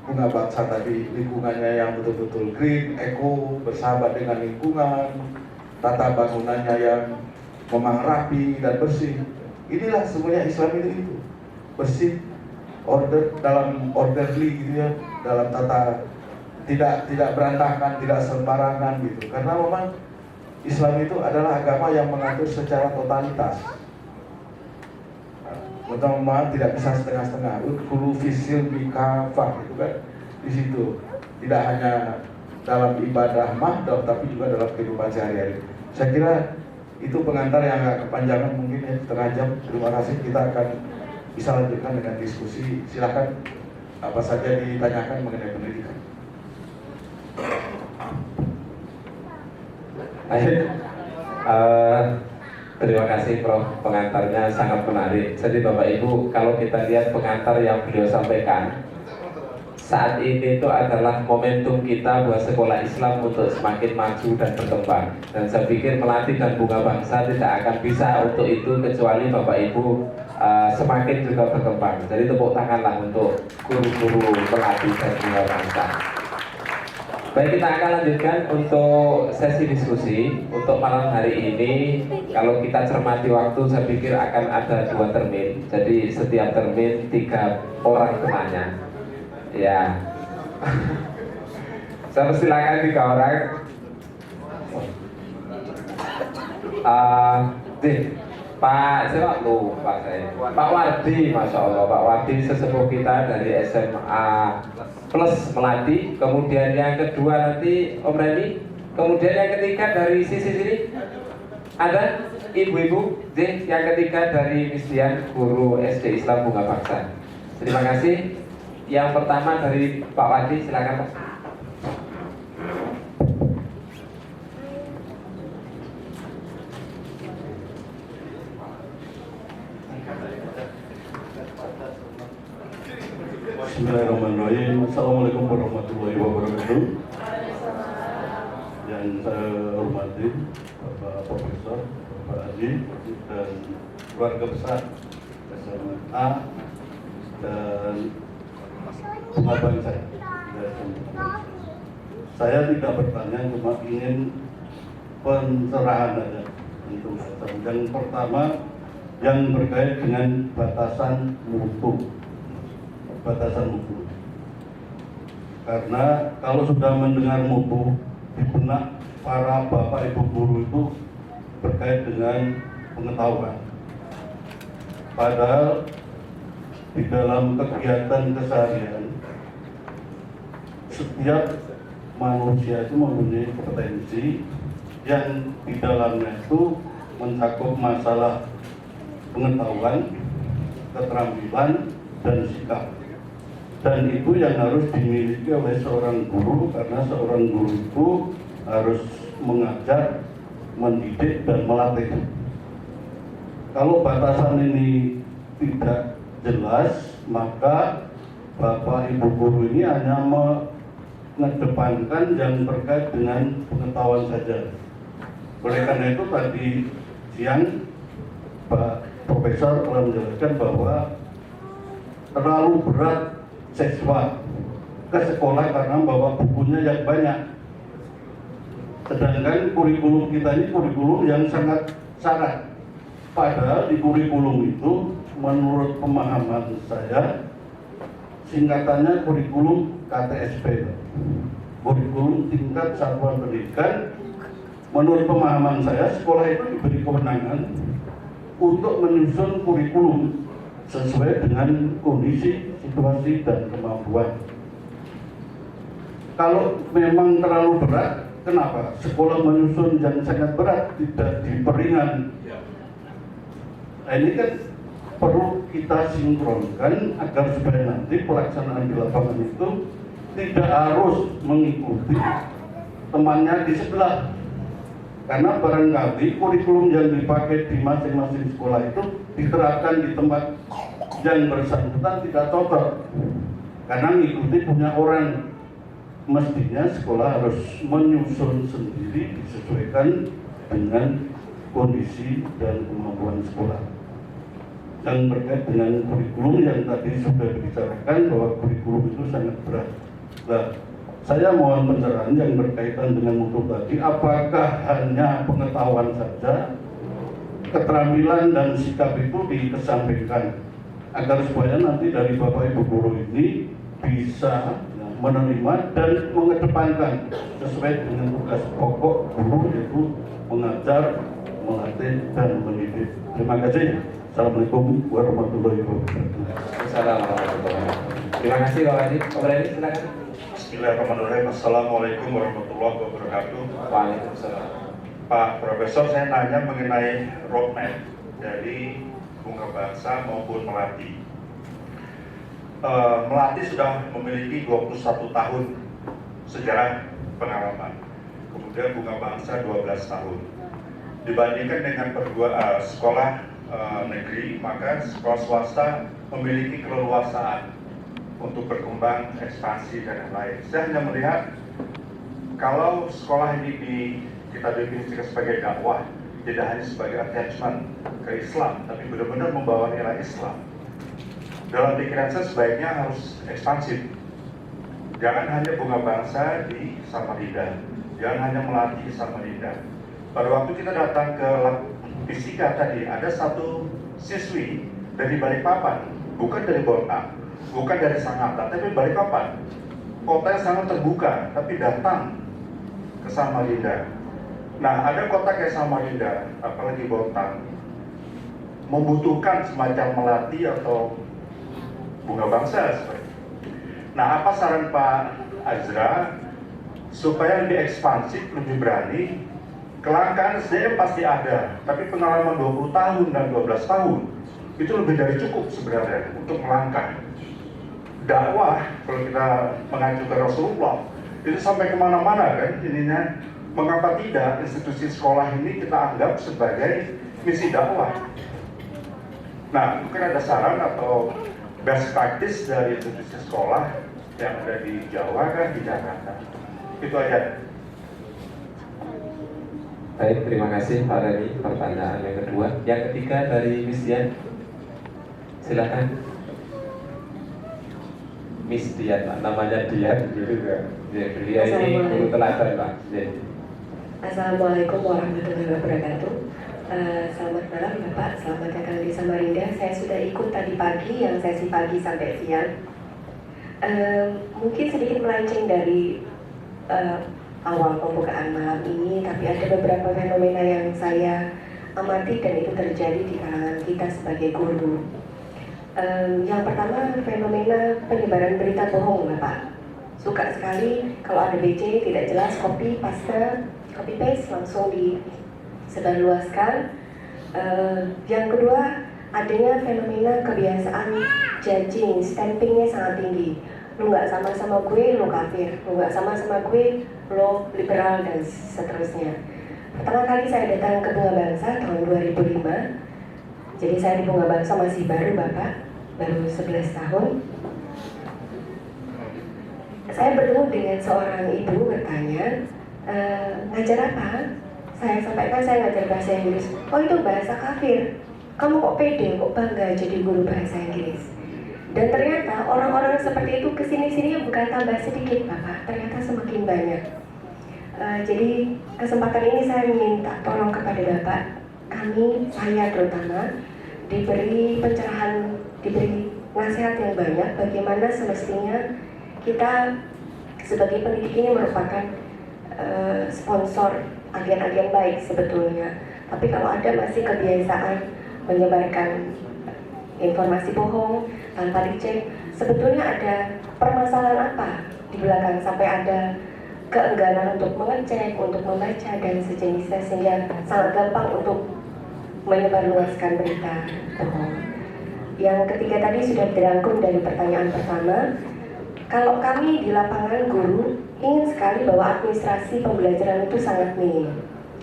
Bunga Bangsa tadi, lingkungannya yang betul-betul green, eco, bersahabat dengan lingkungan, tata bangunannya yang memang rapi dan bersih. Inilah semuanya Islam itu bersih, dalam orderly gitu ya, dalam tata tidak berantakan, tidak sembarangan gitu. Karena memang Islam itu adalah agama yang mengatur secara totalitas. Memang tidak bisa setengah-setengah. Udkhulu fis-silmi kafah itu kan di situ. Tidak hanya dalam ibadah mahdoh, tapi juga dalam kehidupan sehari-hari. Saya kira itu pengantar yang agak kepanjangan mungkin ya, setengah jam. Terima kasih. Kita akan bisa lanjutkan dengan diskusi. Silakan apa saja ditanyakan mengenai pendidikan. Terima kasih Prof, pengantarnya sangat menarik. Jadi Bapak Ibu, kalau kita lihat pengantar yang beliau sampaikan, saat ini itu adalah momentum kita buat sekolah Islam untuk semakin maju dan berkembang. Dan saya pikir Melati dan Bunga Bangsa tidak akan bisa untuk itu kecuali Bapak Ibu semakin juga berkembang. Jadi tepuk tanganlah untuk guru-guru Melati dan Bunga Bangsa. Baik, kita akan lanjutkan untuk sesi diskusi. Untuk malam hari ini, kalau kita cermati waktu, saya pikir akan ada 2 termin. Jadi setiap termin 3 orang penanya. Ya, saya persilakan 3 orang. Pak, saya lupa saya. Pak Wardi, Masya Allah, Pak Wardi sesepuh kita dari SMA Plus Melati. Kemudian yang kedua nanti Om Reni. Kemudian yang ketiga dari sisi sini ada ibu-ibu. Yang ketiga dari Misdian, guru SD Islam Bunga Bangsa. Terima kasih. Yang pertama dari Pak Wardi, silakan Pak. Bismillahirrahmanirrahim. Assalamualaikum warahmatullahi wabarakatuh. Yang saya hormati Bapak Profesor, Bapak Adi, dan keluarga besar SMA dan Bunga Bangsa. Saya tidak bertanya, cuma ingin pencerahan aja untuk saya. Yang pertama, yang berkait dengan batasan mutu. Karena kalau sudah mendengar mutu di benak para bapak ibu guru itu berkait dengan pengetahuan. Padahal di dalam kegiatan keseharian setiap manusia itu mempunyai kompetensi yang di dalamnya itu mencakup masalah pengetahuan, keterampilan, dan sikap. Dan itu yang harus dimiliki oleh seorang guru, karena seorang guru itu harus mengajar, mendidik, dan melatih. Kalau batasan ini tidak jelas, maka Bapak Ibu guru ini hanya mengedepankan yang terkait dengan pengetahuan saja. Oleh karena itu tadi siang Pak Profesor telah menjelaskan bahwa terlalu berat siswa ke sekolah karena bawa bukunya yang banyak. Sedangkan kurikulum kita ini kurikulum yang sangat syarat. Padahal di kurikulum itu menurut pemahaman saya singkatannya kurikulum KTSP, kurikulum tingkat satuan pendidikan. Menurut pemahaman saya, sekolah itu diberi kewenangan untuk menyusun kurikulum sesuai dengan kondisi, situasi, dan kemampuan. Kalau memang terlalu berat, kenapa sekolah menyusun yang sangat berat tidak diperingan? Nah, ini kan perlu kita sinkronkan agar supaya nanti pelaksanaan di lapangan itu tidak harus mengikuti temannya di sebelah. Karena barangkali kurikulum yang dipakai di masing-masing sekolah itu diterapkan di tempat yang bersangkutan tidak cocok. Karena mengikuti punya orang, mestinya sekolah harus menyusun sendiri disesuaikan dengan kondisi dan kemampuan sekolah. Dan berkait dengan kurikulum yang tadi sudah dibicarakan bahwa kurikulum itu sangat berat. Nah, saya mohon pencerahan yang berkaitan dengan mutu tadi, apakah hanya pengetahuan saja, keterampilan dan sikap itu dikesampingkan agar supaya nanti dari Bapak Ibu guru ini bisa menerima dan mengedepankan sesuai dengan tugas pokok guru, yaitu mengajar, melatih, dan mendidik. Terima kasih. Assalamualaikum warahmatullahi wabarakatuh. Assalamualaikum warahmatullahi wabarakatuh. Terima kasih Pak Wadi. Pak Wadi, silakan. Bismillahirrahmanirrahim. Assalamualaikum warahmatullahi wabarakatuh. Waalaikumsalam. Pak Profesor, saya tanya mengenai roadmap dari Bunga Bangsa maupun Melati. Melati sudah memiliki 21 tahun sejarah pengalaman. Kemudian Bunga Bangsa 12 tahun. Dibandingkan dengan sekolah negeri, maka sekolah swasta memiliki keleluasaan untuk berkembang, ekspansi, dan lain-lain. Saya hanya melihat kalau sekolah ini kita definisikan sebagai dakwah, tidak hanya sebagai attachment ke Islam, tapi benar-benar membawa nilai Islam. Dalam pikiran saya sebaiknya harus ekspansif. Jangan hanya Bunga Bangsa di Samarinda, jangan hanya Melati di Samarinda. Pada waktu kita datang ke fisika tadi, ada satu siswi dari Balikpapan, bukan dari Bontang, bukan dari Sangatta, tapi Balikpapan. Kota yang sangat terbuka, tapi datang ke Samarinda. Nah, ada kota kayak Samarinda, apalagi Bontang, membutuhkan semacam Melati atau Bunga Bangsa. Nah, apa saran Pak Azra supaya lebih ekspansif, lebih berani? Kelangkaan SDM pasti ada, tapi pengalaman 20 tahun dan 12 tahun itu lebih dari cukup sebenarnya untuk melangkah. Dakwah, kalau kita mengacu ke Rasulullah, itu sampai kemana-mana kan, ininya. Mengapa tidak institusi sekolah ini kita anggap sebagai misi dakwah? Nah, mungkin ada saran atau best practice dari institusi sekolah yang ada di Jawa kan, di Jakarta. Itu aja. Baik, terima kasih Pak Reni. Pertanyaan yang kedua. Yang ketiga dari Miss Dian. Silakan. Miss Dian, namanya Dian gitu kan. Dia ini guru teladan Pak. Assalamualaikum warahmatullahi wabarakatuh. Selamat malam Bapak, selamat datang di Samarinda. Saya sudah ikut tadi pagi, yang sesi pagi sampai siang. Mungkin sedikit melenceng dari awal pembukaan malam ini, tapi ada beberapa fenomena yang saya amati dan itu terjadi di kalangan kita sebagai guru. Yang pertama, fenomena penyebaran berita bohong, Bapak. Suka sekali kalau ada BC tidak jelas, copy paste langsung disebarluaskan. Yang kedua, adanya fenomena kebiasaan judging, stampingnya sangat tinggi. Lu nggak sama-sama gue, lu kafir. Lu nggak sama-sama gue, lu liberal, dan seterusnya. Pertama kali saya datang ke Bunga Bangsa tahun 2005. Jadi saya di Bunga Bangsa masih baru Bapak, baru 11 tahun. Saya bertemu dengan seorang ibu bertanya, ngajar apa? Saya sampaikan saya ngajar bahasa Inggris. Oh, itu bahasa kafir. Kamu kok pede, kok bangga jadi guru bahasa Inggris? Dan ternyata orang-orang seperti itu kesini-sini bukan tambah sedikit Bapak, ternyata semakin banyak. Jadi kesempatan ini saya minta tolong kepada Bapak, kami, saya terutama, diberi pencerahan, diberi nasihat yang banyak bagaimana semestinya kita sebagai pendidik ini merupakan sponsor agen-agen baik sebetulnya. Tapi kalau ada masih kebiasaan menyebarkan informasi bohong tanpa dicek, sebetulnya ada permasalahan apa di belakang sampai ada keengganan untuk mengecek, untuk membaca dan sejenisnya, sehingga sangat gampang untuk menyebarluaskan berita bohong. Yang ketiga tadi sudah dirangkum dari pertanyaan pertama. Kalau kami di lapangan guru ingin sekali bahwa administrasi pembelajaran itu sangat minim.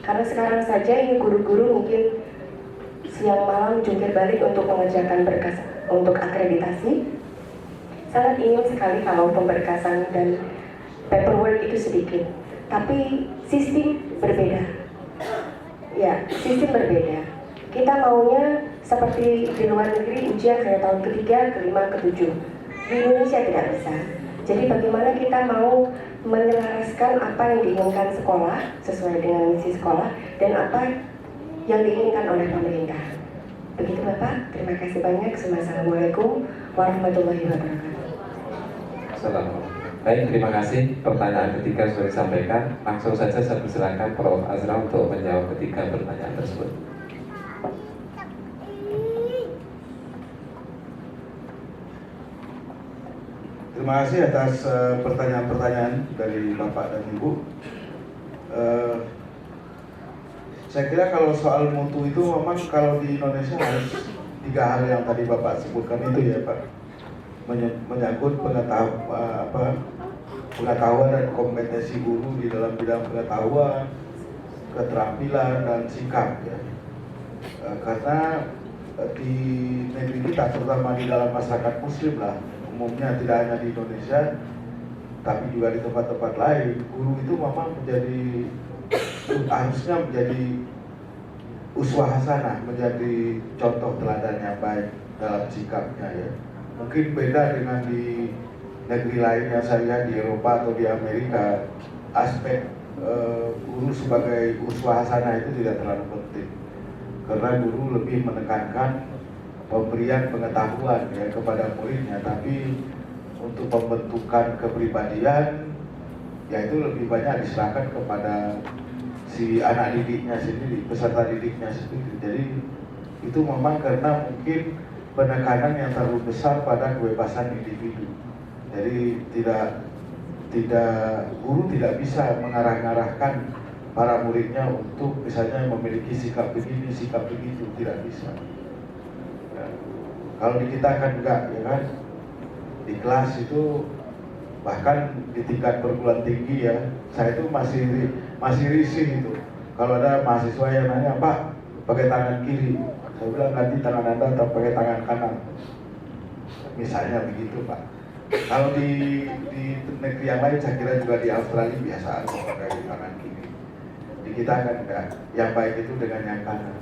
Karena sekarang saja ini guru-guru mungkin siang malam jungkir balik untuk mengerjakan berkas untuk akreditasi. Sangat ingin sekali kalau pemberkasan dan paperwork itu sedikit. Tapi sistem berbeda. Ya, sistem berbeda. Kita maunya seperti di luar negeri ujian hanya tahun ketiga, kelima, ketujuh. Di Indonesia tidak bisa. Jadi bagaimana kita mau menyelaraskan apa yang diinginkan sekolah sesuai dengan misi sekolah dan apa yang diinginkan oleh pemerintah. Begitu Bapak, terima kasih banyak. Assalamualaikum warahmatullahi wabarakatuh. Assalamualaikum. Baik, terima kasih. Pertanyaan ketiga sudah disampaikan. Langsung saja saya persilakan Prof. Azra untuk menjawab ketiga pertanyaan tersebut. Terima kasih atas pertanyaan-pertanyaan dari Bapak dan Ibu. Saya kira kalau soal mutu itu memang kalau di Indonesia harus 3 hal yang tadi Bapak sebutkan itu ya Pak, menyangkut pengetahuan dan kompetensi guru di dalam bidang pengetahuan, keterampilan dan sikap ya. Karena di negeri kita terutama di dalam masyarakat Muslim lah, umumnya tidak hanya di Indonesia tapi juga di tempat-tempat lain, guru itu memang harusnya menjadi uswah hasanah, menjadi contoh teladan yang baik dalam sikapnya ya. Mungkin beda dengan di negeri lain yang saya lihat di Eropa atau di Amerika, aspek guru sebagai uswah hasanah itu tidak terlalu penting, karena guru lebih menekankan pemberian pengetahuan ya kepada muridnya, tapi untuk pembentukan kepribadian ya itu lebih banyak diserahkan kepada si anak didiknya sendiri, peserta didiknya sendiri. Jadi itu memang karena mungkin penekanan yang terlalu besar pada kebebasan individu. Jadi guru tidak bisa mengarah-arahkan para muridnya untuk misalnya memiliki sikap begini, sikap begitu, tidak bisa. Ya. Kalau di kita kan enggak, ya kan? Di kelas itu bahkan di tingkat perguruan tinggi ya, saya itu masih risih itu. Kalau ada mahasiswa yang nanya, Pak, pakai tangan kiri, saya bilang ganti tangan Anda atau pakai tangan kanan. Misalnya begitu Pak. Kalau di negeri yang lain, saya kira juga di Australia biasa pakai tangan kiri. Di kita kan enggak, yang baik itu dengan yang kanan.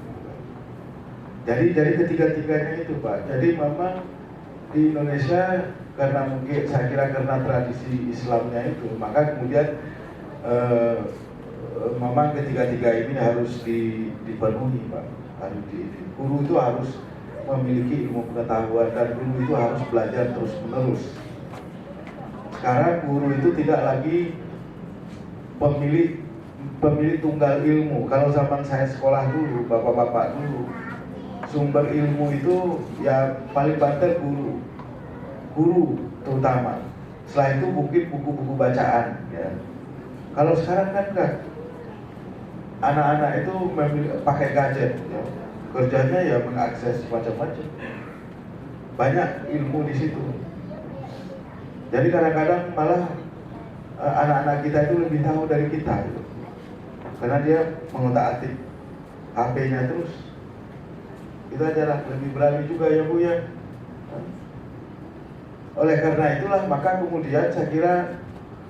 Jadi ketiga-tiganya itu Pak. Jadi memang di Indonesia karena mungkin saya kira karena tradisi Islamnya itu, maka kemudian memang ketiga-tiga ini harus dipenuhi Pak. Guru itu harus memiliki ilmu pengetahuan dan guru itu harus belajar terus menerus. Sekarang guru itu tidak lagi pemilik tunggal ilmu. Kalau zaman saya sekolah dulu, bapak-bapak dulu, sumber ilmu itu ya paling banter guru terutama. Setelah itu mungkin buku-buku bacaan ya. Kalau sekarang kan enggak, anak-anak itu pakai gadget ya. Kerjanya ya mengakses macam-macam, banyak ilmu di situ. Jadi kadang-kadang malah anak-anak kita itu lebih tahu dari kita gitu. Karena dia mengotak-atik HP-nya terus. Itu adalah lebih berani juga ya Bu ya. Oleh karena itulah maka kemudian saya kira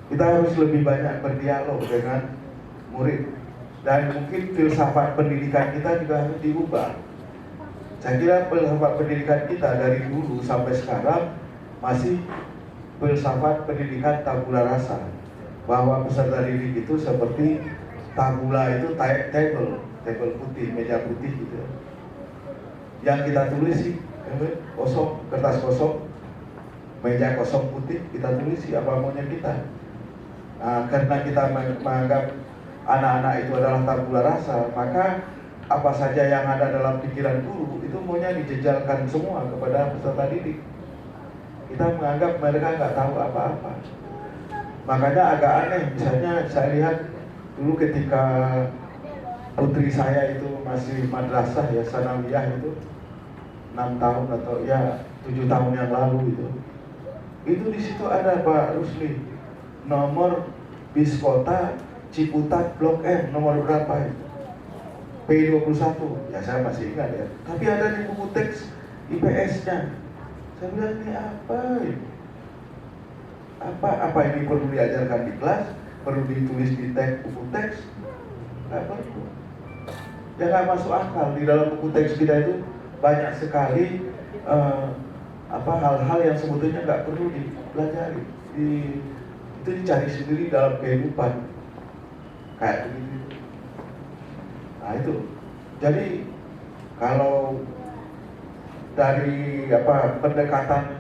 kita harus lebih banyak berdialog dengan murid, dan mungkin filsafat pendidikan kita juga harus diubah. Saya kira filsafat pendidikan kita dari dulu sampai sekarang masih filsafat pendidikan tabula rasa, bahwa peserta didik itu seperti tabula itu table putih, meja putih gitu. Yang kita tulis sih kosong, kertas kosong, meja kosong putih, kita tulis sih apa maunya kita. Nah, karena kita menganggap anak-anak itu adalah tabula rasa, maka apa saja yang ada dalam pikiran guru itu maunya dijejalkan semua kepada peserta didik. Kita menganggap mereka nggak tahu apa-apa. Makanya agak aneh, misalnya saya lihat dulu ketika putri saya itu masih madrasah ya, sanawiyah itu 6 tahun atau ya 7 tahun yang lalu itu di situ ada Pak Rusli, nomor bis kota Ciputat Blok M, nomor berapa itu? P21, ya saya masih ingat ya. Tapi ada di buku teks IPS-nya. Saya bilang ini apa ini? Apa ini perlu diajarkan di kelas? Perlu ditulis di buku teks? Nggak perlu. Ya nggak masuk akal. Di dalam buku teks kita itu banyak sekali hal-hal yang sebetulnya nggak perlu dipelajari. Itu dicari sendiri dalam kehidupan kayak begitu. Nah itu. Jadi kalau dari pendekatan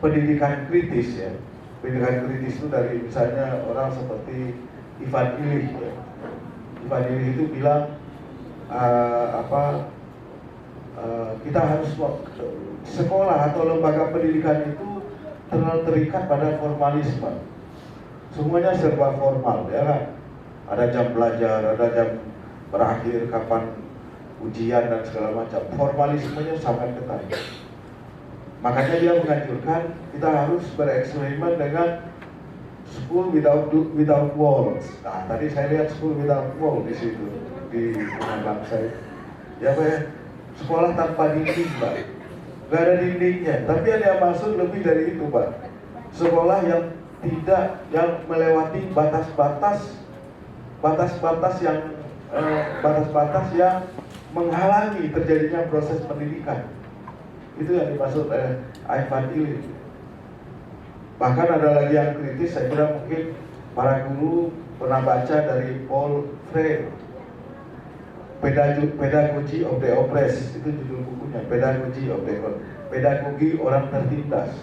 pendidikan kritis ya, pendidikan kritis itu dari misalnya orang seperti Ivan Illich ya. Ivan Illich itu bilang kita harus sekolah atau lembaga pendidikan itu terlalu terikat pada formalisme. Semuanya serba formal ya kan. Ada jam belajar, ada jam berakhir, kapan ujian dan segala macam. Formalismenya sangat ketat. Makanya dia menganjurkan kita harus bereksperimen dengan school without walls. Nah, tadi saya lihat school without wall di situ di penambang saya. Ya Pak ya, sekolah tanpa dinding Pak. Gak ada dindingnya. Tapi yang maksud lebih dari itu Pak. Sekolah yang yang melewati batas-batas yang menghalangi terjadinya proses pendidikan. Itu yang dimaksud Ivan Illich. Bahkan ada lagi yang kritis, saya kira mungkin para guru pernah baca dari Paul Freire, Pedagogy of the Oppressed, itu judul bukunya, Pedagogi Orang Tertindas.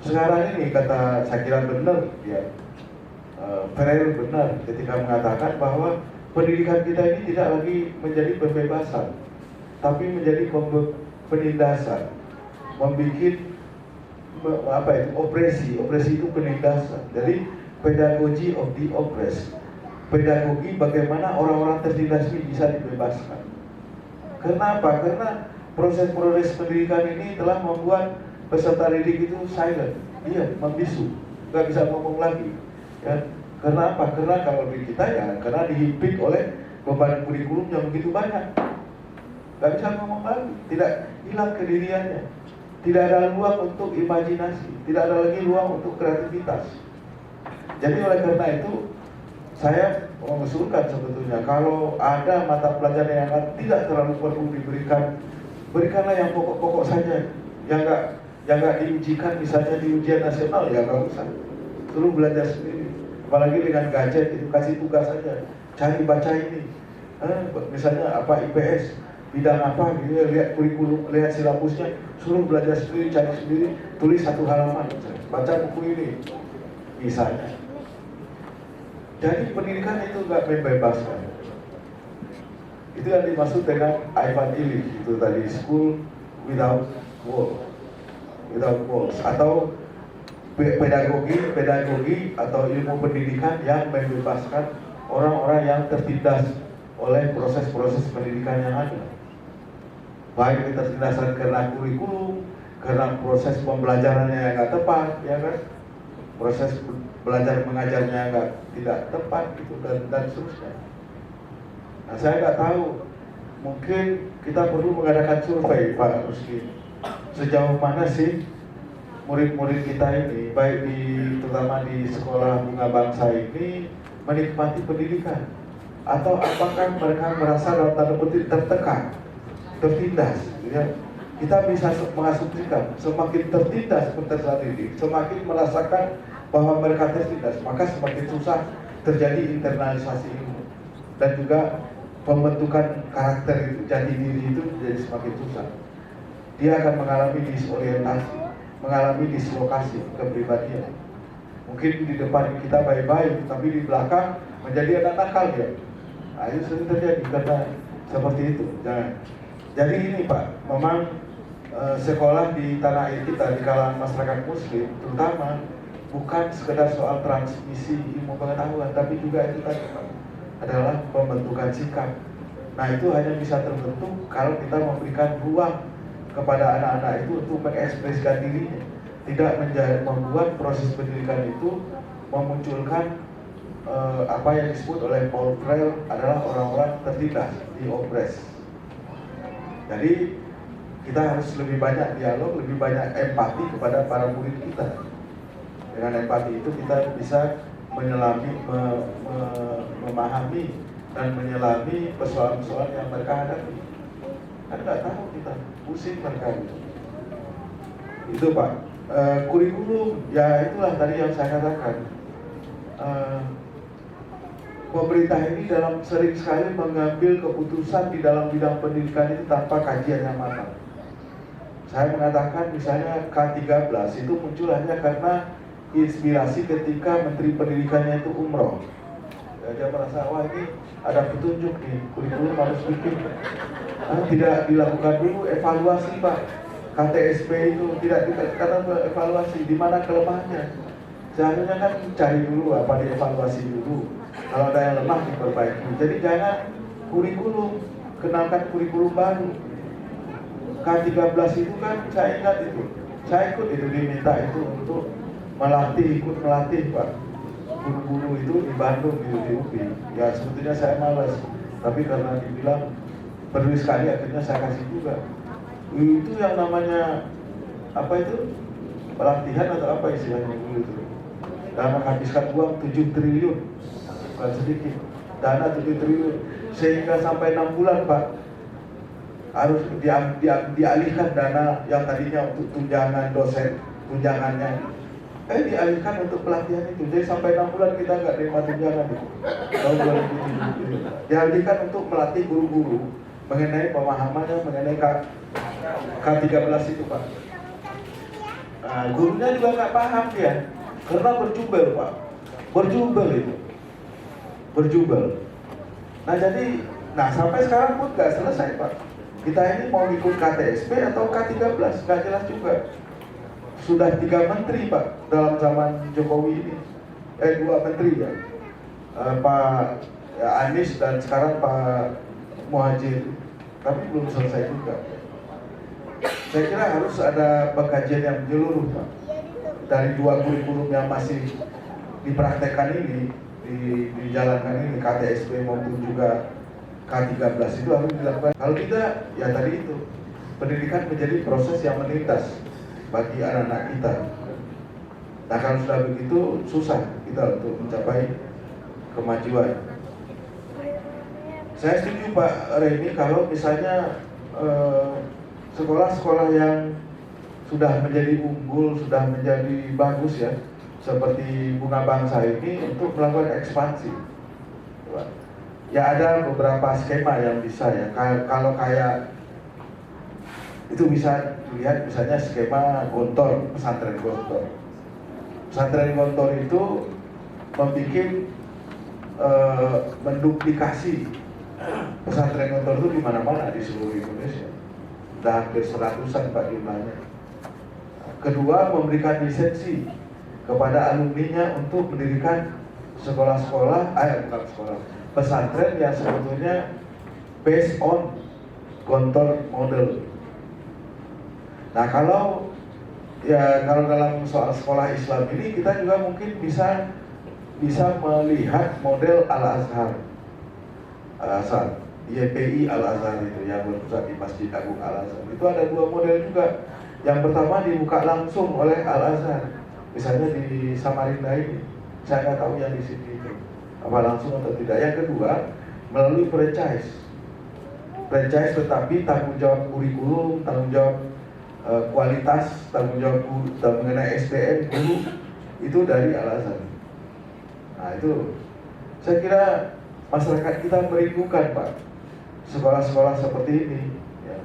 Sekarang ini kata saya kira benar ya, Freire benar ketika mengatakan bahwa pendidikan kita ini tidak lagi menjadi pembebasan, tapi menjadi penindasan, membuat opresi itu penindasan. Jadi pedagogy of the oppressed, pedagogi bagaimana orang-orang tertindas ini bisa dibebaskan. Kenapa? Karena proses-proses pendidikan ini telah membuat peserta didik itu silent, dia membisu, nggak bisa ngomong lagi. Ya, karena apa? Karena kalau di kita ya, karena dihimpit oleh beban kurikulum yang begitu banyak. Gak bisa ngomong lagi, tidak hilang kediriannya, tidak ada ruang untuk imajinasi, tidak ada lagi ruang untuk kreativitas. Jadi oleh karena itu saya mengusulkan sebetulnya kalau ada mata pelajaran yang tidak terlalu perlu berikanlah yang pokok-pokok saja, yang nggak diujikan misalnya di ujian nasional ya nggak usah, suruh belajar sendiri. Apalagi dengan gadget itu kasih tugas saja, cari baca ini, misalnya IPS. Bidang apa gitu, lihat kurikulum, lihat silabusnya, suruh belajar sendiri, cari sendiri, tulis 1 halaman, baca buku ini, misalnya. Jadi pendidikan itu nggak membebaskan. Itu yang dimaksud dengan Ivan Illich itu tadi, school without walls, atau pedagogi atau ilmu pendidikan yang membebaskan orang-orang yang tertindas oleh proses-proses pendidikan yang ada. Baik ketertindasan karena kurikulum, karena proses pembelajarannya yang nggak tepat, ya kan? Proses belajar mengajarnya tidak tepat, gitu dan seterusnya. Nah, saya nggak tahu, mungkin kita perlu mengadakan survei Pak Rusli. Sejauh mana sih murid-murid kita ini, baik terutama di sekolah Bunga Bangsa ini, menikmati pendidikan? Atau apakah mereka merasa dalam tanda petik tertekan, tertindas, ya? kita bisa mengasumsikan semakin tertindas peserta didik, semakin merasakan bahwa mereka tertindas, maka semakin susah terjadi internalisasi ilmu dan juga pembentukan karakter itu, jati diri itu jadi semakin susah. Dia akan mengalami disorientasi, mengalami dislokasi kepribadian. Mungkin di depan kita baik-baik, tapi di belakang menjadi anak nakal dia. Nah, itu sering terjadi karena seperti itu. Jadi ini Pak, memang sekolah di tanah air kita, di kalangan masyarakat Muslim, terutama bukan sekedar soal transmisi ilmu pengetahuan, tapi juga itu tadi Pak, adalah pembentukan sikap. Nah itu hanya bisa terbentuk kalau kita memberikan ruang kepada anak-anak itu untuk mengekspresikan dirinya, tidak membuat proses pendidikan itu memunculkan apa yang disebut oleh Paul Freire adalah orang-orang tertindas, diopres. Jadi kita harus lebih banyak dialog, lebih banyak empati kepada para murid kita. Dengan empati itu kita bisa memahami dan menyelami persoalan-persoalan yang mereka hadapi. Kan nggak tahu kita, pusing mereka itu Pak. Kurikulum, ya itulah tadi yang saya katakan. Pemerintah ini sering sekali mengambil keputusan di dalam bidang pendidikan itu tanpa kajian yang matang. Saya mengatakan misalnya K13 itu muncul hanya karena inspirasi ketika Menteri Pendidikannya itu umroh. Ya, dia merasa, wah ini ada petunjuk nih, kurikulum harus bikin. Tidak dilakukan dulu evaluasi Pak. KTSP itu tidak dikatakan evaluasi, di mana kelemahannya. Seharusnya kan cari dulu apa dievaluasi dulu. Kalau ada yang lemah diperbaiki. Jadi jangan kurikulum, kenalkan kurikulum baru. K13 itu kan saya ingat itu. Saya ikut itu, diminta itu untuk ikut melatih Pak, guru-guru itu di Bandung di UPI. Ya sebetulnya saya malas, tapi karena dibilang perlu sekali akhirnya saya kasih juga. Itu yang namanya apa itu, pelatihan atau apa istilahnya dulu itu, dan menghabiskan uang 7 triliun, bukan sedikit, dana 7 triliun, sehingga sampai 6 bulan Pak harus dialihkan dana yang tadinya untuk tunjangan dosen, tunjangannya dialihkan untuk pelatihan itu. Jadi sampai 6 bulan kita nggak terima tunjangan itu. Tahun 2007 dialihkan untuk melatih guru-guru mengenai pemahamannya mengenai K13 itu Pak. Nah, gurunya juga nggak paham dia, karena berjubel Pak, berjubel itu, berjubel. Nah jadi, sampai sekarang pun nggak selesai Pak. Kita ini mau ikut KTSP atau K13, nggak jelas juga. Sudah 3 menteri Pak dalam zaman Jokowi ini, 2 menteri ya, Pak Anies dan sekarang Pak Muhajir, tapi belum selesai juga. Saya kira harus ada pengkajian yang menyeluruh Pak. Dari 2 kurikulum yang masih dipraktekkan ini, dijalankan ini, KTSP maupun juga K13 itu harus dilakukan. Kalau tidak, ya tadi itu, pendidikan menjadi proses yang melintas bagi anak-anak kita. Nah kalau sudah begitu, susah kita untuk mencapai kemajuan. Saya setuju Pak Reni kalau misalnya sekolah-sekolah yang sudah menjadi unggul, sudah menjadi bagus ya, seperti Bunga Bangsa ini, untuk melakukan ekspansi. Ya ada beberapa skema yang bisa ya, kalau kayak itu bisa dilihat misalnya skema Gontor, pesantren Gontor. Pesantren Gontor itu membuat menduplikasi pesantren Gontor itu di mana-mana di seluruh Indonesia. Sudah hampir 100-an Pak jumlahnya. Kedua, memberikan lisensi kepada alumninya untuk mendirikan sekolah-sekolah, bukan sekolah, pesantren yang sebetulnya based on Gontor model. Nah kalau dalam soal sekolah Islam ini kita juga mungkin bisa melihat model Al-Azhar, YPI Al-Azhar itu yang berpusat di Masjid Agung Al-Azhar. Itu ada 2 model juga. Yang pertama dibuka langsung oleh Al-Azhar, misalnya di Samarinda ini. Saya nggak tahu yang di sini itu apa langsung atau tidak. Yang kedua melalui franchise tetapi tanggung jawab kurikulum, tanggung jawab kualitas tanggung jawab guru mengenai SDM guru itu dari Al-Azhar. Nah itu saya kira masyarakat kita merindukan Pak sekolah-sekolah seperti ini ya.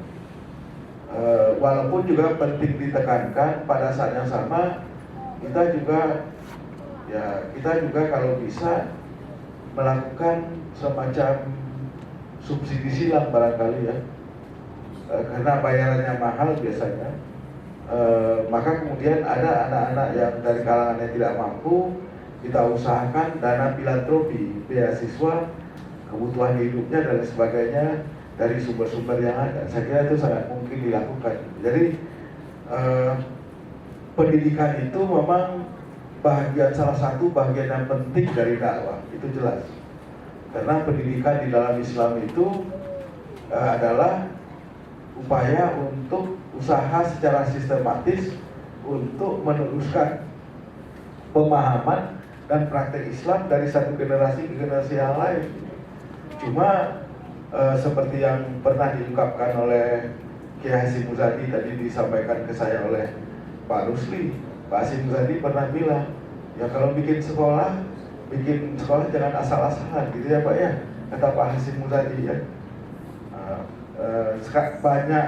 Walaupun juga penting ditekankan pada saat yang sama kita juga kalau bisa melakukan semacam subsidi silang barangkali ya, karena bayarannya mahal biasanya. Maka kemudian ada anak-anak yang dari kalangan yang tidak mampu, kita usahakan dana filantropi, beasiswa, kebutuhan hidupnya dan sebagainya dari sumber-sumber yang ada. Saya kira itu sangat mungkin dilakukan. Jadi pendidikan itu memang salah satu bagian yang penting dari dakwah, itu jelas. Karena pendidikan di dalam Islam itu adalah upaya untuk usaha secara sistematis untuk meneruskan pemahaman dan praktek Islam dari satu generasi ke generasi yang lain. Cuma seperti yang pernah diungkapkan oleh Kiai Hasyim Muzadi tadi disampaikan ke saya oleh Pak Rusli. Pak Hasyim Muzadi pernah bilang, ya kalau bikin sekolah jangan asal-asalan gitu ya Pak ya, kata Pak Hasyim Muzadi ya. Banyak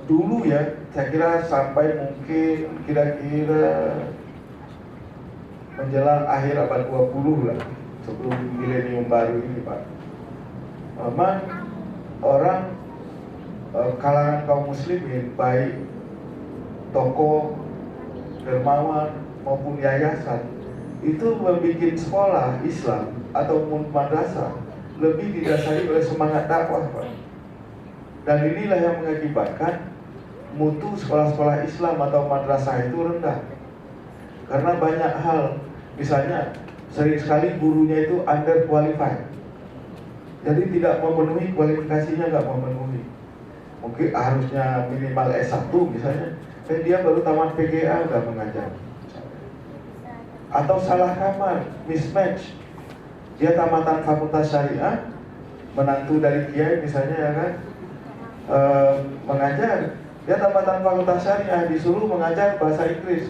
dulu ya, saya kira sampai mungkin kira-kira menjelang akhir abad 20 lah, sebelum milenium baru ini Pak. Memang orang kalangan kaum muslimin, baik tokoh, dermawan maupun yayasan, itu membuat sekolah Islam ataupun madrasah lebih didasari oleh semangat dakwah Pak. Dan inilah yang mengakibatkan mutu sekolah-sekolah Islam atau madrasah itu rendah. Karena banyak hal, misalnya sering sekali gurunya itu under qualified. Jadi tidak memenuhi kualifikasinya, nggak memenuhi. Mungkin harusnya minimal S1 misalnya, dan dia baru tamat PGA udah mengajar. Atau salah kamar, mismatch. Dia tamatan fakultas syariah, menantu dari kiai misalnya ya kan, mengajar. Dia tamatan fakultas syariah disuruh mengajar bahasa Inggris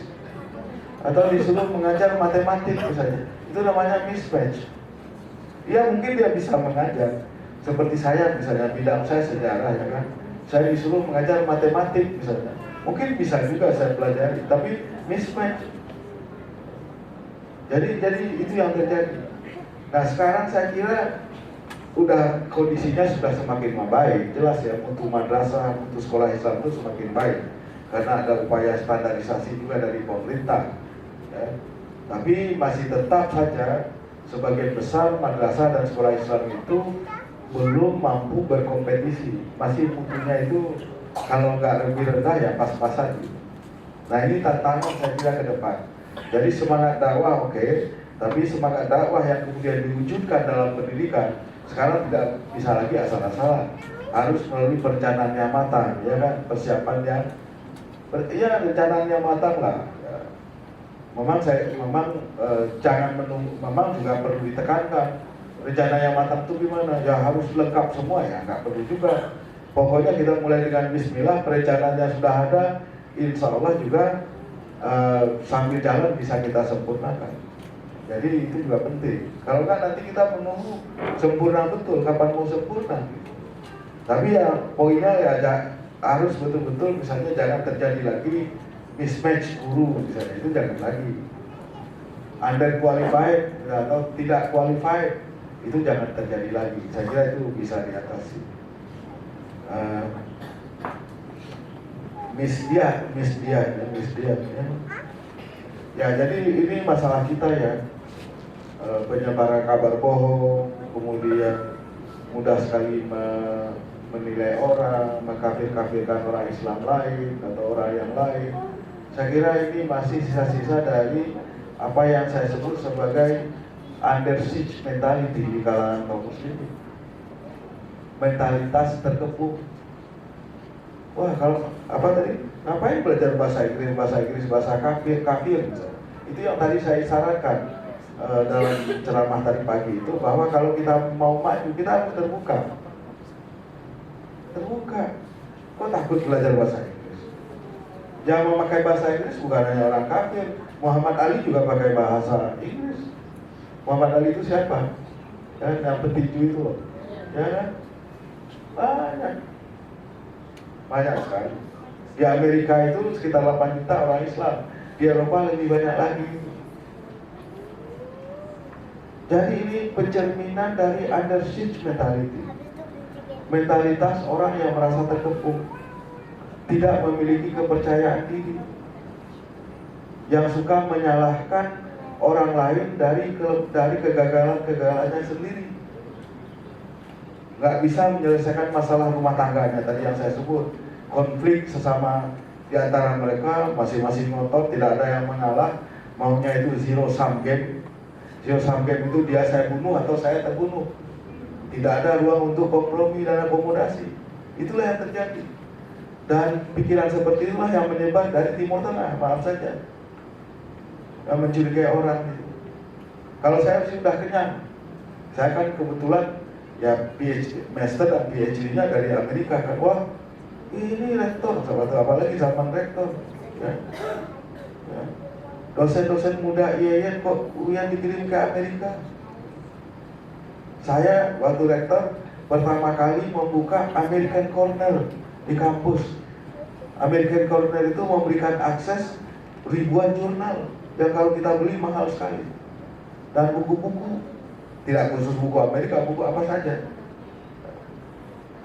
atau disuruh mengajar matematik misalnya. Itu namanya mismatch. Mungkin dia bisa mengajar. Seperti saya misalnya, bidang saya sejarah ya kan. Saya disuruh mengajar matematik misalnya. Mungkin bisa juga saya pelajari, tapi mismatch. Jadi itu yang terjadi. Nah sekarang saya kira udah kondisinya sudah semakin membaik, jelas ya, mutu madrasah, mutu sekolah Islam itu semakin baik karena ada upaya standarisasi juga dari pemerintah ya. Tapi masih tetap saja sebagian besar madrasah dan sekolah Islam itu belum mampu berkompetisi, masih mutunya itu kalau nggak lebih rendah ya pas-pasan gitu. Nah ini tantangan saya kira ke depan. Jadi semangat dakwah oke, tapi semangat dakwah yang kemudian diwujudkan dalam pendidikan sekarang tidak bisa lagi asal-asalan, harus melalui perencanaan yang matang, ya kan, persiapan yang rencananya matang lah. Ya. Jangan menunggu, memang juga perlu ditekankan rencana yang matang itu gimana? Ya harus lengkap semua ya, nggak perlu juga. Pokoknya kita mulai dengan Bismillah, perencanaannya sudah ada, insya Allah juga sambil jalan bisa kita sempurnakan. Jadi itu juga penting. Kalau kan nanti kita menunggu sempurna betul, kapan mau sempurna? Tapi ya poinnya ya harus betul-betul misalnya jangan terjadi lagi mismatch guru misalnya, itu jangan lagi. Under qualified atau tidak qualified itu jangan terjadi lagi. Saya kira itu bisa diatasi. Misdiat ya. Ya jadi ini masalah kita ya, penyebaran kabar bohong, kemudian mudah sekali menilai orang, mengkafir-kafirkan orang Islam lain atau orang yang lain. Saya kira ini masih sisa-sisa dari apa yang saya sebut sebagai under siege mentality di kalangan kaum muslimin. Mentalitas terkepung. Wah kalau apa tadi? Ngapain belajar bahasa Inggris, bahasa kafir misalnya. Itu yang tadi saya isyaratkan dalam ceramah tadi pagi itu, bahwa kalau kita mau maju kita harus terbuka. Kok takut belajar bahasa Inggris? Yang memakai bahasa Inggris bukan hanya orang kafir. Muhammad Ali juga pakai bahasa Inggris. Muhammad Ali itu siapa? Ya, yang petinju itu loh. Ya kan? Banyak sekali. Di Amerika itu sekitar 8 juta orang Islam. Di Eropa lebih banyak lagi. Jadi ini pencerminan dari under siege mentality. Mentalitas orang yang merasa terkepung, tidak memiliki kepercayaan diri, yang suka menyalahkan orang lain dari kegagalannya sendiri. Nggak bisa menyelesaikan masalah rumah tangganya tadi yang saya sebut. Konflik sesama di antara mereka, masing-masing ngotot, tidak ada yang mengalah, maunya itu zero sum game. Zero sum game itu dia saya bunuh atau saya terbunuh. Tidak ada ruang untuk kompromi dan akomodasi. Itulah yang terjadi. Dan pikiran seperti itulah yang menyebar dari Timur Tengah, maaf saja, yang mencurigai orang itu. Kalau saya sudah kenyang, saya kan kebetulan ya PhD, master dan PhD-nya dari Amerika kan. Wah, ini rektor, apalagi zaman rektor. Ya. Ya. Dosen-dosen muda IAIN kok yang dikirim ke Amerika. Saya waktu rektor pertama kali membuka American Corner di kampus. American Corner itu memberikan akses ribuan jurnal yang kalau kita beli mahal sekali, dan buku-buku, tidak khusus buku Amerika, buku apa saja.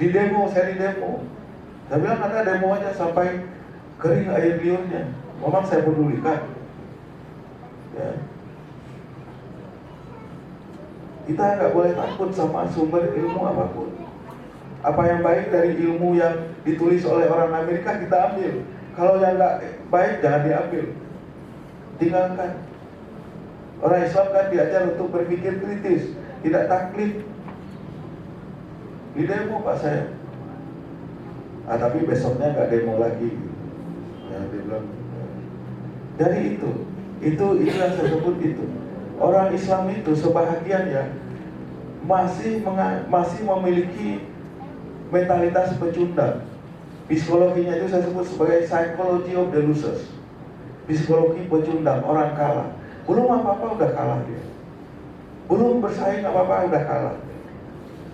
Di demo, saya di demo. Saya bilang ada demo aja sampai kering air liurnya. Memang saya pedulikan. Ya. Kita nggak boleh takut sama sumber ilmu apapun. Apa yang baik dari ilmu yang ditulis oleh orang Amerika kita ambil. Kalau yang nggak baik jangan diambil, tinggalkan. Orang Islam kan diajar untuk berpikir kritis, tidak taklid. Di demo Pak saya. Tapi besoknya nggak demo lagi. Ya, dia bilang. Dari itu yang saya sebut itu. Orang Islam itu sebahagian ya masih memiliki mentalitas pecundang. Psikologinya itu saya sebut sebagai psychology of the losers. Psikologi pecundang, orang kalah. Belum apa-apa udah kalah dia. Belum bersaing apa-apa udah kalah.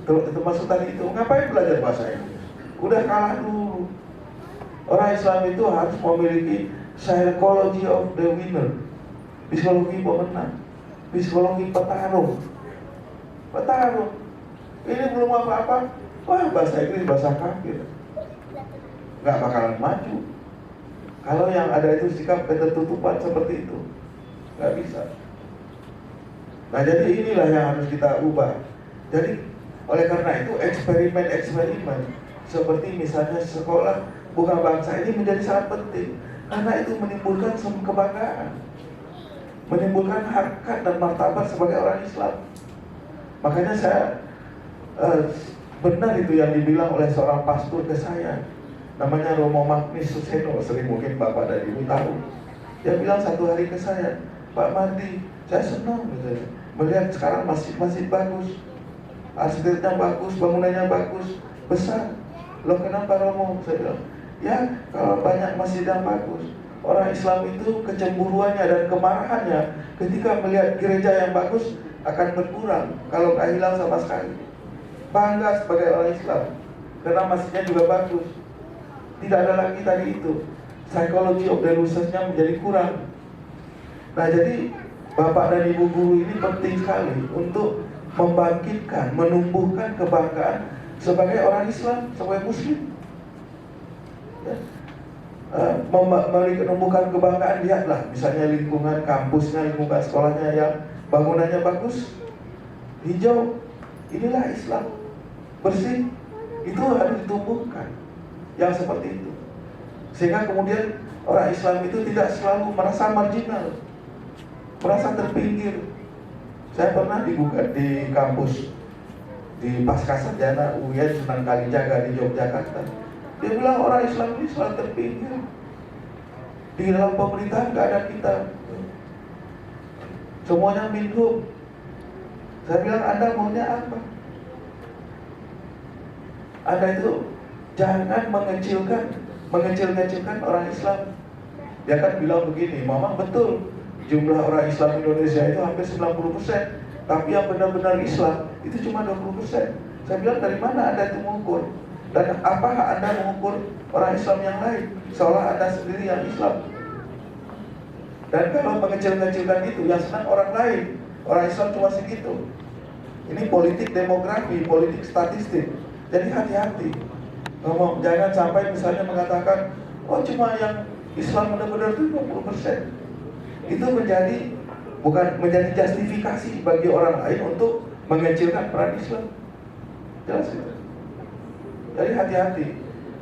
Termasuk tadi itu, ngapain belajar bahasa Inggris? Udah kalah dulu. Orang Islam itu harus memiliki psychology of the winner. Psikologi pemenang. Psikologi petarung. Ini belum apa-apa. Wah, bahasa Inggris bahasa kafir. Nggak bakalan maju. Kalau yang ada itu sikap ketertutupan seperti itu, nggak bisa. Nah, jadi inilah yang harus kita ubah. Jadi oleh karena itu eksperimen seperti misalnya sekolah bunga bangsa ini menjadi sangat penting, karena itu menimbulkan kebanggaan, menimbulkan harkat dan martabat sebagai orang Islam. Makanya saya benar itu yang dibilang oleh seorang pastor ke saya, namanya Romo Magnis Suseno, sering mungkin Bapak dan Ibu tahu. Dia bilang satu hari ke saya, Pak Mardi, saya senang gitu, melihat sekarang masih bagus, arsitekturnya bagus, bangunannya bagus, besar. Loh kenapa Romo? Saya bilang, ya kalau banyak masjid yang bagus, orang Islam itu kecemburuannya dan kemarahannya ketika melihat gereja yang bagus akan berkurang, kalau nggak hilang sama sekali. Bangga sebagai orang Islam karena masjidnya juga bagus. Tidak ada lagi tadi itu psychology of the losers-nya menjadi kurang. Nah, jadi Bapak dan Ibu guru ini penting sekali untuk membangkitkan, menumbuhkan kebanggaan sebagai orang Islam, sebagai Muslim. Ya. Menumbuhkan kebanggaan, lihatlah misalnya lingkungan kampusnya, lingkungan sekolahnya yang bangunannya bagus, hijau, inilah Islam, bersih, itu harus ditumbuhkan yang seperti itu, sehingga kemudian orang Islam itu tidak selalu merasa marginal, merasa terpinggir. Saya pernah digugat di kampus di Pascasarjana UIN Sunan Kalijaga di Yogyakarta. Dia bilang orang Islam ini selalu terpinggir, di dalam pemerintahan nggak ada kita, semuanya minhum. Saya bilang, Anda maunya apa? Anda itu jangan mengecil-ngecilkan orang Islam. Dia kan bilang begini, Mama betul, jumlah orang Islam Indonesia itu hampir 90%, tapi yang benar-benar Islam itu cuma 20%. Saya bilang, dari mana Anda itu mengukur? Dan apa hak Anda mengukur orang Islam yang lain? Seolah Anda sendiri yang Islam. Dan kalau mengecil-ngecilkan itu, yang senang orang lain. Orang Islam cuma segitu. Ini politik demografi, politik statistik. Jadi hati-hati. Ngomong, jangan sampai misalnya mengatakan, oh cuma yang Islam benar-benar itu 20%. Itu bukan menjadi justifikasi bagi orang lain untuk mengecilkan peran Islam. Jelas itu. Jadi hati-hati.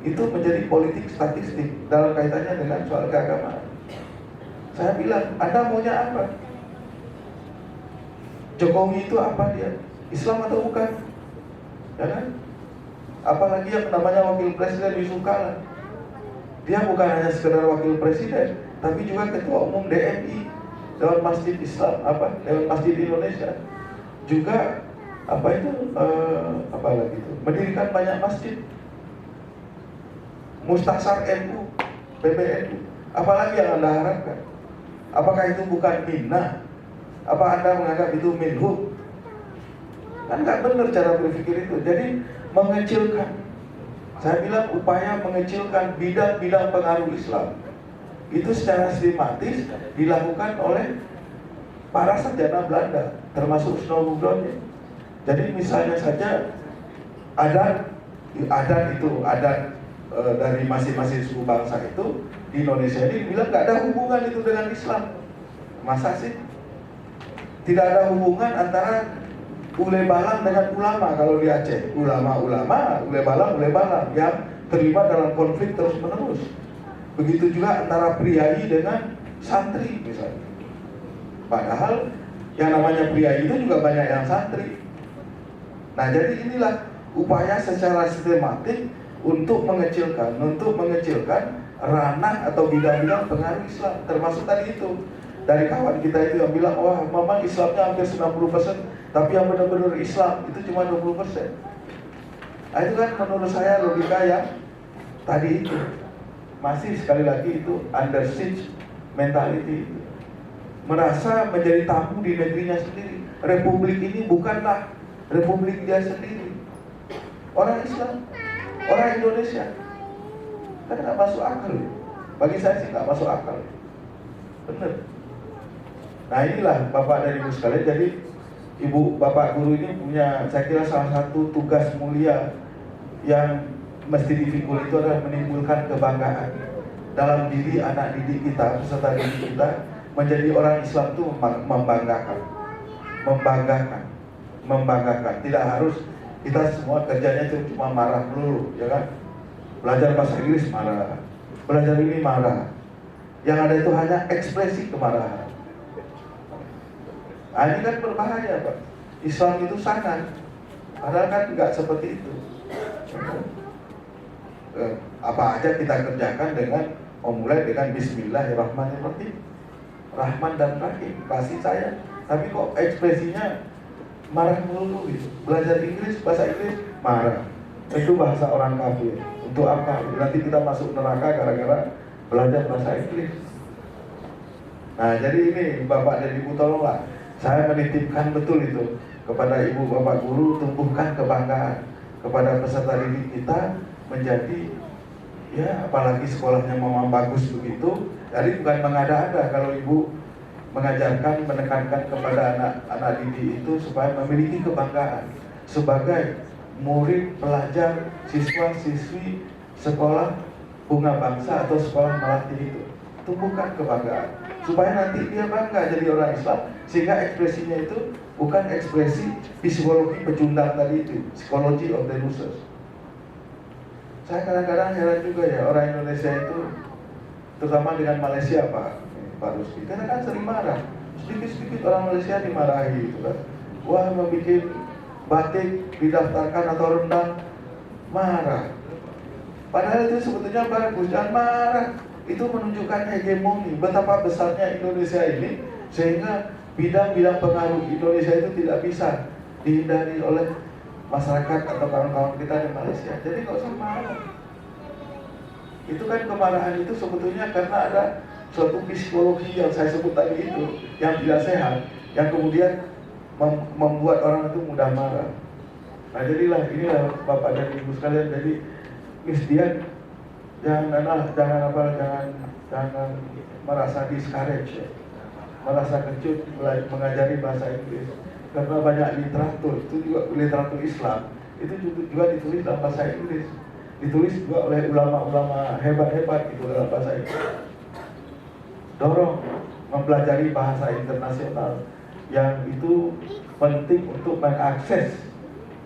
Itu menjadi politik statistik dalam kaitannya dengan soal keagamaan. Saya bilang, Anda maunya apa? Jokowi itu apa dia? Islam atau bukan? Ya kan? Apalagi yang namanya wakil presiden Yusuf Kala. Dia bukan hanya sekedar wakil presiden, tapi juga ketua umum DMI, Dewan Masjid Islam, Dewan Masjid Indonesia. Juga mendirikan banyak masjid. Mustasar NU, PBNU. Apalagi yang Anda harapkan? Apakah itu bukan minna? Apa Anda menganggap itu minhum? Kan nggak benar cara berpikir itu. Jadi mengecilkan. Saya bilang upaya mengecilkan bidang-bidang pengaruh Islam itu secara sistematis dilakukan oleh para sarjana Belanda, termasuk Snowden. Jadi misalnya saja adat dari masing-masing suku bangsa itu di Indonesia ini bilang nggak ada hubungan itu dengan Islam. Masa sih? Tidak ada hubungan antara ule balang dengan ulama. Kalau di Aceh, ulama-ulama, ule balang yang terlibat dalam konflik terus-menerus. Begitu juga antara priai dengan santri misalnya. Padahal yang namanya priai itu juga banyak yang santri. Nah, jadi inilah upaya secara sistematik untuk mengecilkan ranah atau bidang-bidang pengaruh Islam, termasuk tadi itu dari kawan kita itu yang bilang, wah memang Islamnya hampir 90%, tapi yang benar-benar Islam itu cuma 20%. Nah, itu kan menurut saya logika yang tadi itu masih sekali lagi itu under siege mentality, merasa menjadi tamu di negerinya sendiri. Republik ini bukanlah republik dia sendiri. Orang Islam, orang Indonesia, kan nggak masuk akal. Bagi saya sih nggak masuk akal. Benar. Nah, inilah Bapak dan Ibu sekalian. Jadi Ibu Bapak guru ini punya, saya kira salah satu tugas mulia yang mesti dipikul itu adalah menimbulkan kebanggaan dalam diri anak didik kita, peserta didik kita, menjadi orang Islam itu membanggakan. Tidak harus kita semua kerjanya cuma marah melulu, ya kan? Belajar bahasa Inggris marah, belajar ini marah. Yang ada itu hanya ekspresi kemarahan. Nah, ini kan berbahaya, Pak. Islam itu sangat, padahal kan nggak seperti itu. Apa aja kita kerjakan dengan memulai dengan Bismillahirrahmanirrahim, Rahman dan Rahim, kasih sayang. Tapi kok ekspresinya marah melulu gitu. Belajar Inggris, bahasa Inggris marah. Itu bahasa orang kafir. Untuk apa? Nanti kita masuk neraka gara-gara belajar bahasa Inggris. Nah, jadi ini Bapak dan Ibu tolonglah, saya menitipkan betul itu kepada Ibu Bapak guru, tumbuhkan kebanggaan kepada peserta didik kita menjadi, ya apalagi sekolahnya memang bagus begitu. Jadi bukan mengada-ada kalau Ibu mengajarkan, menekankan kepada anak-anak didik itu supaya memiliki kebanggaan sebagai murid, pelajar, siswa-siswi sekolah Bunga Bangsa atau sekolah Melati itu. Tumbuhkan kebanggaan supaya nanti dia bangga jadi orang Islam, sehingga ekspresinya itu bukan ekspresi psikologi pecundang tadi itu, psychology of the losers. Saya kadang-kadang heran juga ya, orang Indonesia itu, terutama dengan Malaysia Pak Rusdi, karena kan sering marah. Sedikit-sedikit orang Malaysia dimarahi gitu kan. Wah, membuat batik didaftarkan atau rendang, marah. Padahal itu sebetulnya bagus, jangan marah. Itu menunjukkan hegemoni, betapa besarnya Indonesia ini, sehingga bidang-bidang pengaruh Indonesia itu tidak bisa dihindari oleh masyarakat atau kawan-kawan kita di Malaysia. Jadi nggak usah marah. Itu kan kemarahan itu sebetulnya karena ada suatu psikologi yang saya sebut tadi itu, yang tidak sehat, yang kemudian membuat orang itu mudah marah. Nah jadilah inilah Bapak dan Ibu sekalian, jadi Misdian jangan merasa discourage, ya. Merasa kecut mengajari bahasa Inggris, karena banyak literatur itu juga literatur Islam itu juga ditulis dalam bahasa Inggris, ditulis juga oleh ulama-ulama hebat-hebat itu dalam bahasa Inggris. Dorong mempelajari bahasa internasional yang itu penting untuk mengakses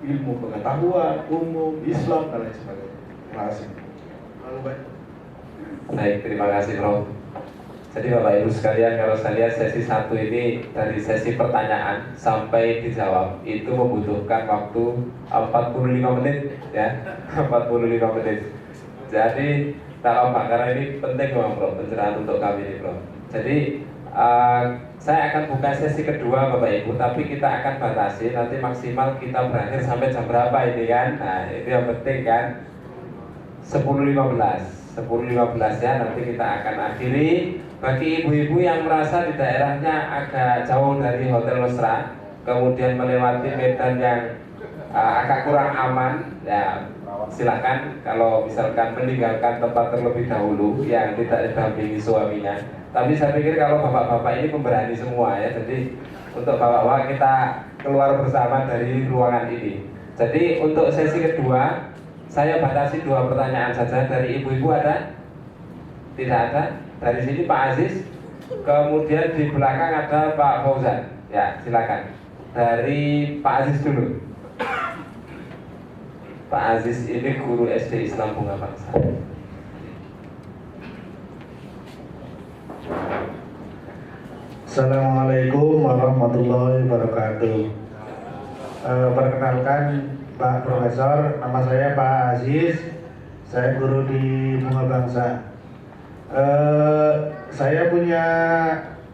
ilmu pengetahuan umum Islam dan lain sebagainya. Terima kasih. Lalu baik. Baik, terima kasih Prof. Jadi Bapak Ibu sekalian, kalau saya lihat sesi 1 ini dari sesi pertanyaan sampai dijawab itu membutuhkan waktu 45 menit ya, 45 menit. Jadi tak apa, karena ini penting memang Prof, pencerahan untuk kami ini Prof. Jadi saya akan buka sesi kedua Bapak Ibu, tapi kita akan batasi nanti maksimal kita berakhir sampai jam berapa ini kan. Nah itu yang penting kan, 10.15 ya, nanti kita akan akhiri. Bagi ibu-ibu yang merasa di daerahnya agak jauh dari Hotel Mesra, kemudian melewati medan yang agak kurang aman, ya silakan. Kalau misalkan meninggalkan tempat terlebih dahulu yang tidak didampingi suaminya. Tapi saya pikir kalau bapak-bapak ini pemberani semua ya, jadi untuk bapak-bapak kita keluar bersama dari ruangan ini. Jadi untuk sesi kedua saya batasi 2 pertanyaan saja. Dari ibu-ibu ada? Tidak ada? Dari sini Pak Aziz, kemudian di belakang ada Pak Fauzan. Ya, silakan. Dari Pak Aziz dulu. Pak Aziz ini guru SD Islam Bunga Bangsa. Assalamualaikum warahmatullahi wabarakatuh. Perkenalkan Pak Profesor, nama saya Pak Aziz. Saya guru di Bunga Bangsa. Saya punya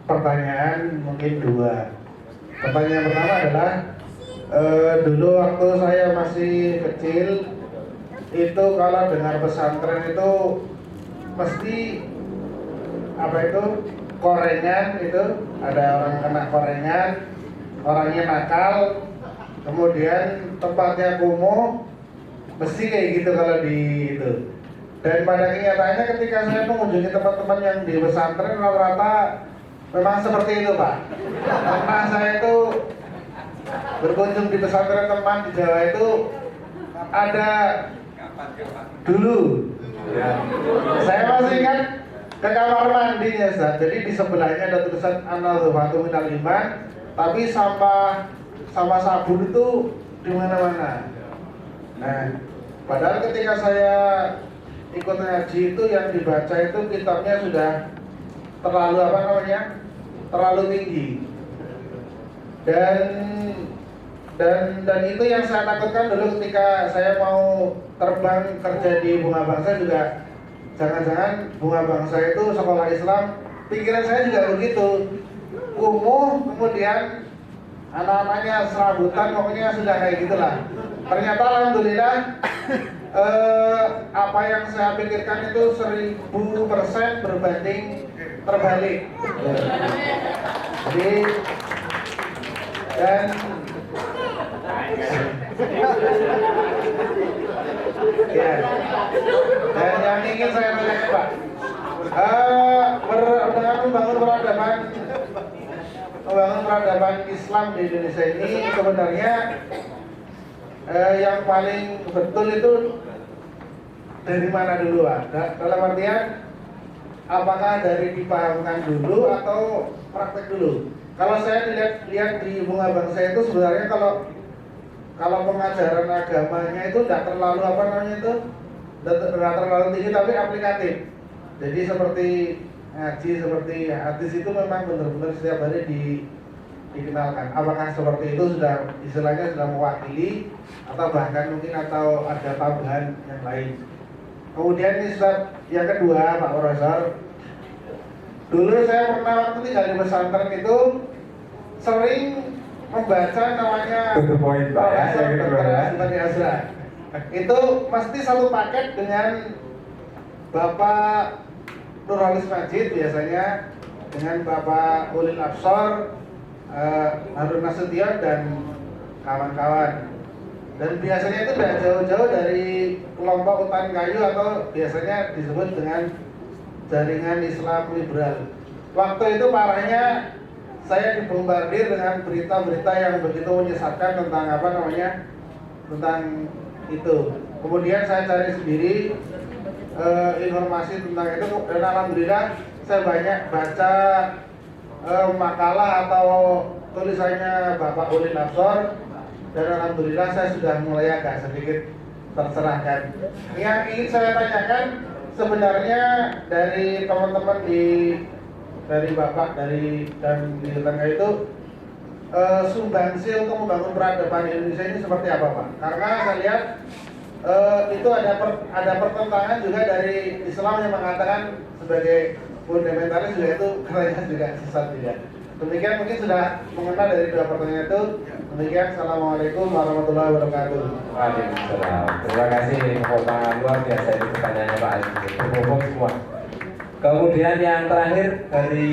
pertanyaan mungkin 2. Pertanyaan pertama adalah dulu waktu saya masih kecil itu kalau dengar pesantren itu mesti apa itu korengan, itu ada orang kena korengan, orangnya nakal, kemudian tempatnya kumuh, mesti kayak gitu kalau di itu. Dan pada kenyataannya ketika saya mengunjungi teman-teman yang di pesantren rata-rata memang seperti itu Pak. Karena saya itu berkunjung di pesantren teman di Jawa itu ada dulu ya. Saya masih ingat ke kamar mandinya Ustaz. Jadi di sebelahnya ada tulisan An-Nadhafatu Minal Iman, tapi sampah sama sabun itu di mana-mana. Nah, padahal ketika saya ikut ngaji itu yang dibaca itu kitabnya sudah terlalu terlalu tinggi. Dan itu yang saya takutkan dulu ketika saya mau terbang kerja di Bunga Bangsa juga, jangan-jangan Bunga Bangsa itu sekolah Islam. Pikiran saya juga begitu, kumuh, kemudian anak-anaknya serabutan, pokoknya sudah kayak gitulah. Ternyata alhamdulillah apa yang saya pikirkan itu 1000% berbanding terbalik. Jadi dan ya, dan yang ingin saya tanyakan Pak, dengan membangun peradaban Islam di Indonesia ini sebenarnya yang paling betul itu dari mana dulu Pak? Dalam artian apakah dari dipahamkan dulu atau praktek dulu? Kalau saya lihat di Bunga Bangsa itu sebenarnya kalau pengajaran agamanya itu tidak terlalu tidak terlalu tinggi tapi aplikatif. Jadi seperti ngaji, seperti hadis itu memang benar-benar setiap hari dikenalkan. Apakah seperti itu sudah istilahnya sudah mewakili atau bahkan mungkin atau ada tambahan yang lain? Kemudian yang kedua Pak Profesor, dulu saya pernah waktu tinggal di pesantren itu sering membaca namanya Profesor Dr. Asbani Azra. Itu mesti satu paket dengan Bapak Nurholis Majid biasanya dengan Bapak Ulil Absor, Harun Nasution dan kawan-kawan. Dan biasanya itu tidak jauh-jauh dari kelompok Hutan Kayu atau biasanya disebut dengan Jaringan Islam Liberal. Waktu itu parahnya saya dibombardir dengan berita-berita yang begitu menyesatkan tentang tentang itu. Kemudian saya cari sendiri informasi tentang itu, dan alhamdulillah saya banyak baca makalah atau tulisannya Bapak Ulil Absor, dan alhamdulillah saya sudah mulai agak sedikit tercerahkan. Yang ingin saya tanyakan sebenarnya dari teman-teman dari Bapak dan di tetangga itu, sumbangsi untuk membangun peradaban Indonesia ini seperti apa, Pak? Karena saya lihat itu ada pertentangan juga dari Islam yang mengatakan sebagai fundamentalis juga itu katanya juga sesat juga. Demikian mungkin sudah mengenal dari dua pertanyaan itu. Demikian, Assalamualaikum warahmatullahi wabarakatuh. Waalaikumsalam. Terima kasih pemaparan luar biasa ini pertanyaannya Pak Ali. Berhubung semua. Kemudian yang terakhir dari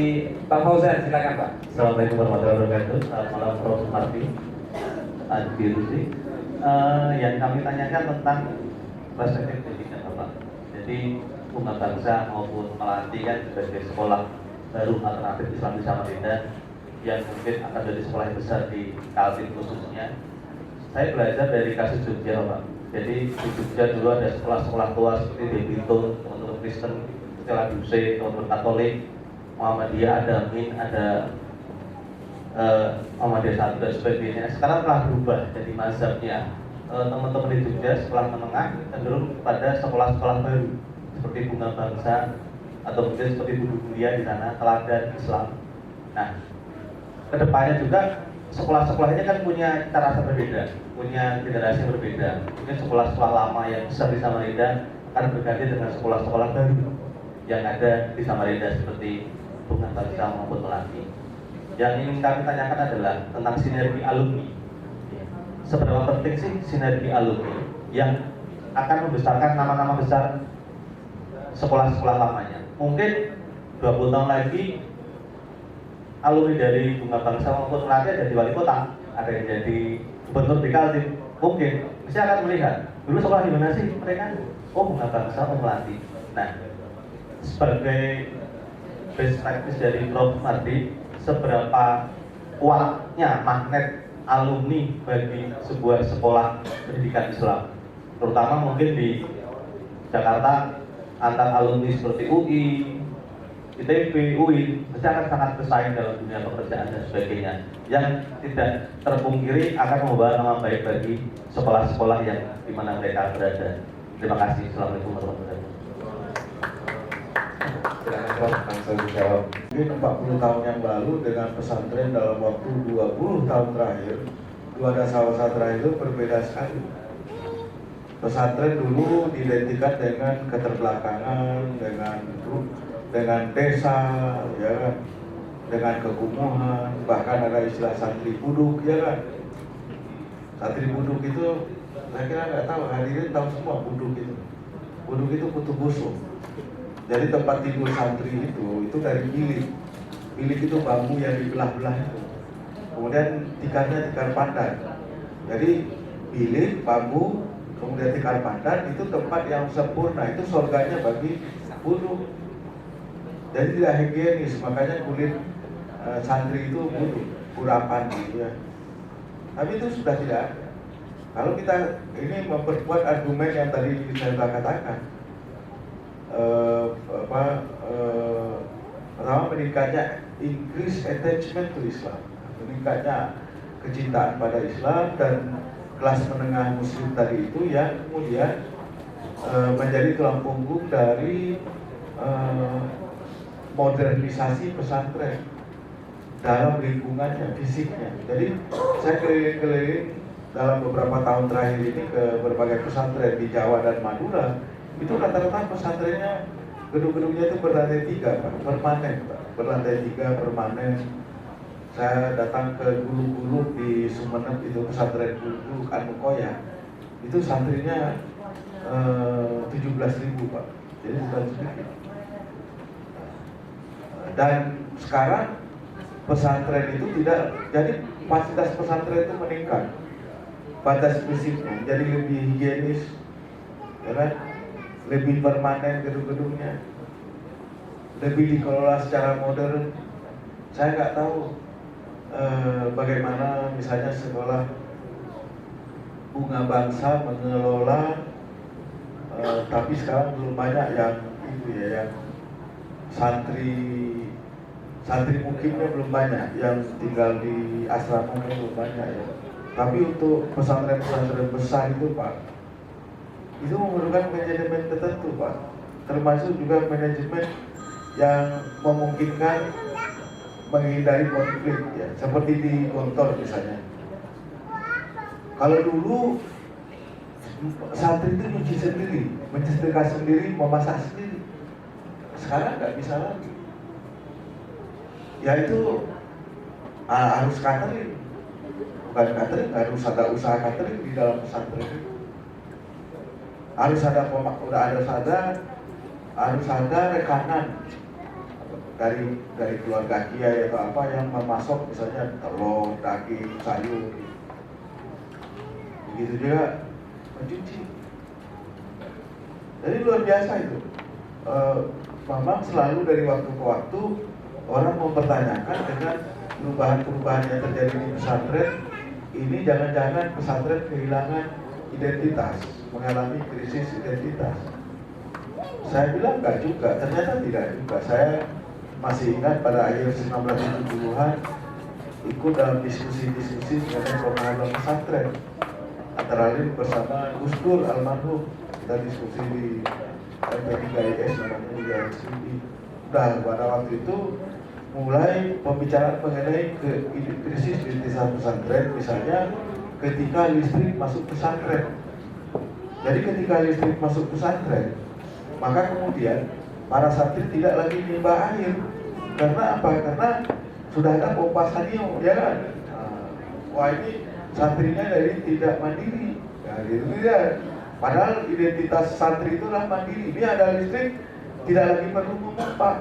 Pak Fauzan, silakan Pak. Assalamualaikum warahmatullahi wabarakatuh. Selamat malam Prof. Marti, Adi Rusi. Yang kami tanyakan tentang perspektif pendidikan Bapak. Jadi Bunga Bangsa maupun Melati kan sebagai sekolah baru alternatif Islam di Samarinda yang mungkin akan jadi sekolah yang besar di Kaltim khususnya. Saya belajar dari kasus Jogja Pak. Jadi di Jogja dulu ada sekolah-sekolah tua seperti Debito, teman-teman Kristen, Stella Duse, teman-teman Katolik, Muhammadiyah, ada Amin, ada Muhammadiyah Satu dan sebagainya. Sekarang telah berubah jadi mazhabnya. Teman-teman di Jogja sekolah menengah cenderung pada sekolah-sekolah baru seperti Bunga Bangsa atau mungkin seperti Budi Mulia di sana, Teladan Islam. Nah, kedepannya juga sekolah-sekolah ini kan punya cita rasa berbeda, punya generasi yang berbeda. Mungkin sekolah-sekolah lama yang besar di Samarinda akan berganti dengan sekolah-sekolah baru yang ada di Samarinda seperti Bunga Bangsa maupun Melati. Yang ingin kami tanyakan adalah tentang sinergi alumni. Seberapa penting sih sinergi alumni yang akan membesarkan nama-nama besar sekolah-sekolah lamanya? Mungkin 20 tahun lagi alumni dari Bunga Bangsa maupun Melati ada di wali kota, ada yang jadi gubernur di Kaltim. Mungkin saya akan melihat dulu sekolah di mana sih mereka? Oh, Bunga Bangsa, oh Melati. Nah, sebagai best practice dari Prof. Marti, seberapa kuatnya magnet alumni bagi sebuah sekolah pendidikan Islam, terutama mungkin di Jakarta antar alumni seperti UI, ITB, UIN pasti akan sangat bersaing dalam dunia pekerjaan dan sebagainya, yang tidak terpungkiri akan membawa nama baik bagi sekolah-sekolah yang dimana mereka berada. Terima kasih. Assalamualaikum warahmatullahi wabarakatuh. Silakan Prof. langsung dijawab. Mungkin 40 tahun yang lalu dengan pesantren dalam waktu 20 tahun terakhir, 2 dasar terakhir itu berbeda sekali. Pesantren dulu diidentikan dengan keterbelakangan, dengan desa, ya kan, dengan kekumuhan, bahkan ada istilah santri buduk, ya kan. Santri buduk itu, saya kira nggak tahu, hadirin tahu semua buduk itu. Buduk itu kutu busuk. Jadi tempat tidur santri itu dari bilik. Bilik itu bambu yang dibelah-belah itu. Kemudian tikarnya tikar pandan. Jadi bilik, bambu, kemudian tikar pandan itu tempat yang sempurna. Itu surganya bagi buduk. Jadi tidak higienis, makanya kulit santri itu buduk, kurapan gitu ya. Tapi itu sudah tidak ada. Kalau kita ini memperkuat argumen yang tadi saya sudah katakan, pertama meningkatnya increase attachment to Islam, meningkatnya kecintaan pada Islam, dan kelas menengah muslim tadi itu yang kemudian menjadi tulang punggung dari modernisasi pesantren dalam lingkungannya, fisiknya. Jadi saya keliling-keliling dalam beberapa tahun terakhir ini ke berbagai pesantren di Jawa dan Madura. Itu rata-rata pesantrennya, gedung-gedungnya itu berlantai 3, Pak, permanen, Pak. Berlantai 3 permanen. Saya datang ke Gulu-Gulu di Sumeneb, itu pesantren Gulu Anukoya. Itu santrinya 17.000, Pak. Jadi bukan sedikit. Dan sekarang pesantren itu tidak, jadi fasilitas pesantren itu meningkat, batas fisiknya jadi lebih higienis, ya kan? Lebih permanen gedung-gedungnya, lebih dikelola secara modern. Saya nggak tahu bagaimana misalnya sekolah Bunga Bangsa mengelola, tapi sekarang belum banyak yang itu ya, yang santri mukimnya belum banyak, yang tinggal di asrama belum banyak ya. Tapi untuk pesantren-pesantren besar itu Pak, itu memerlukan manajemen tertentu Pak, termasuk juga manajemen yang memungkinkan menghindari konflik ya, seperti di Gontor misalnya. Kalau dulu santri itu nyuci sendiri, menyetrika sendiri, memasak sendiri. Sekarang nggak bisa lagi. Ya itu harus catering, bukan catering, harus ada usaha catering di dalam pesantren itu. Harus ada rekanan dari keluarga kiai atau apa yang memasok misalnya telur, daging, sayur. Begitu juga mencuci. Jadi luar biasa itu. Memang selalu dari waktu ke waktu orang mempertanyakan dengan perubahan-perubahan yang terjadi di pesantren ini, jangan-jangan pesantren kehilangan identitas, mengalami krisis identitas. Saya bilang enggak juga, ternyata tidak juga. Saya masih ingat pada akhir 1970-an ikut dalam diskusi-diskusi mengenai pembangunan pesantren, antara lain bersama Gus Dur almarhum. Kita diskusi di MP3IS namanya di Jalan Studi. Dan pada waktu itu mulai pembicaraan mengenai krisis identitas pesantren, misalnya ketika listrik masuk pesantren. Jadi ketika listrik masuk pesantren, maka kemudian para santri tidak lagi nimba air. Karena apa? Karena sudah ada pompa sanio, ya kan? Wah, ini santrinya dari tidak mandiri, ya, gitu ya. Padahal identitas santri itu adalah mandiri. Ini ada listrik, tidak lagi perlu memompa.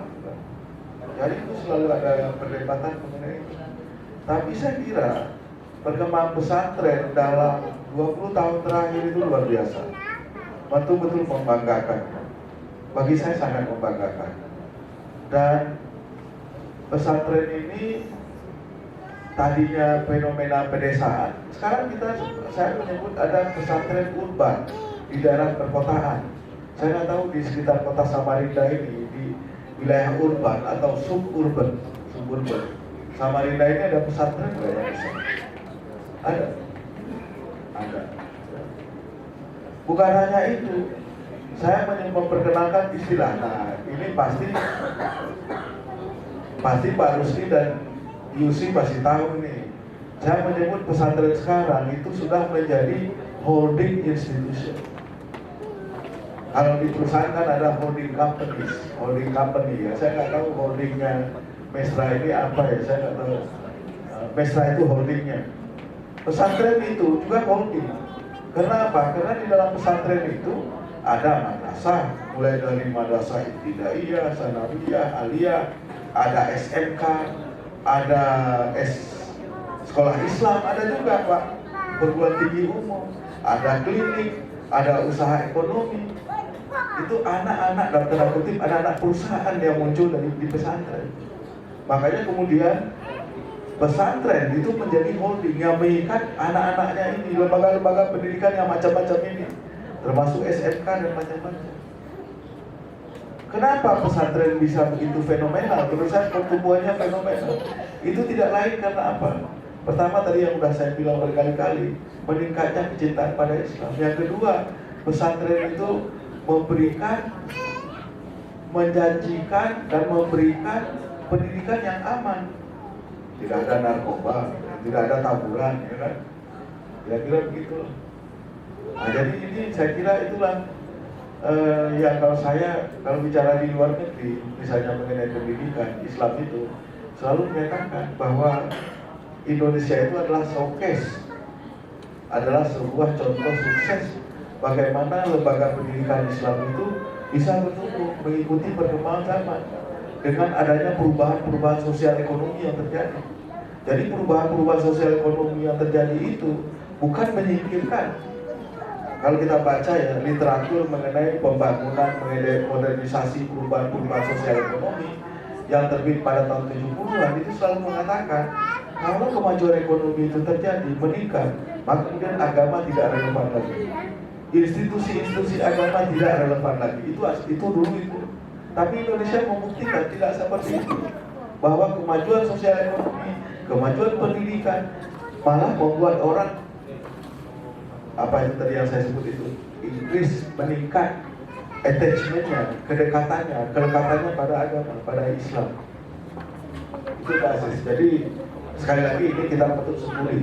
Jadi itu selalu ada perdebatan mengenai itu. Tapi saya kira perkembangan pesantren dalam 20 tahun terakhir itu luar biasa, betul-betul membanggakan. Bagi saya sangat membanggakan. Dan pesantren ini tadinya fenomena pedesaan, sekarang saya menyebut ada pesantren urban di daerah perkotaan. Saya nggak tahu di sekitar kota Samarinda ini, di wilayah urban atau suburban. Samarinda ini ada pesantren nggak ya? Ada. Bukan hanya itu, saya memperkenalkan istilah. Nah, ini pasti Pak Rusdi dan Yusi pasti tahu nih. Saya menyebut pesantren sekarang itu sudah menjadi holding institution. Kalau di perusahaan kan ada holding company ya. Saya nggak tahu holdingnya Mesra ini apa ya. Saya nggak tahu. Mesra itu holdingnya. Pesantren itu juga holding. Karena apa? Karena di dalam pesantren itu ada madrasah, mulai dari madrasah ibtidaiyah, sanawiyah, aliyah, ada SMK, ada sekolah Islam, ada juga Pak, perguruan tinggi umum, ada klinik, ada usaha ekonomi. Itu anak-anak, dalam tanda kutip, anak-anak perusahaan yang muncul dari di pesantren. Makanya kemudian pesantren itu menjadi holding yang mengikat anak-anaknya ini, lembaga-lembaga pendidikan yang macam-macam ini, termasuk SMK dan macam-macam. Kenapa pesantren bisa begitu fenomenal? Menurut saya pertumbuhannya fenomenal. Itu tidak lain karena apa? Pertama tadi yang sudah saya bilang berkali-kali, meningkatnya kecintaan pada Islam. Yang kedua, pesantren itu menjanjikan dan memberikan pendidikan yang aman. Tidak ada narkoba, tidak ada taburan, ya kan? Kira-kira begitu. Nah, jadi ini saya kira itulah yang kalau bicara di luar negeri, misalnya mengenai pendidikan Islam itu selalu menyatakan bahwa Indonesia itu adalah showcase, adalah sebuah contoh sukses bagaimana lembaga pendidikan Islam itu bisa bertumbuh mengikuti perkembangan zaman. dengan adanya perubahan-perubahan sosial ekonomi yang terjadi. Jadi perubahan-perubahan sosial ekonomi yang terjadi itu bukan menyingkirkan. Kalau kita baca ya literatur mengenai pembangunan, mengenai modernisasi, perubahan-perubahan sosial ekonomi yang terbit pada tahun 70-an itu selalu mengatakan kalau kemajuan ekonomi itu terjadi, meningkat, maka kemudian agama tidak relevan lagi. Institusi-institusi agama tidak relevan lagi. Itu dulu itu. Tapi Indonesia membuktikan tidak seperti itu. Bahwa kemajuan sosial ekonomi, kemajuan pendidikan malah membuat orang apa itu tadi yang saya sebut itu increase, meningkat attachmentnya, kelekatannya pada agama, pada Islam. Itu basis. Jadi sekali lagi ini kita patut syukuri.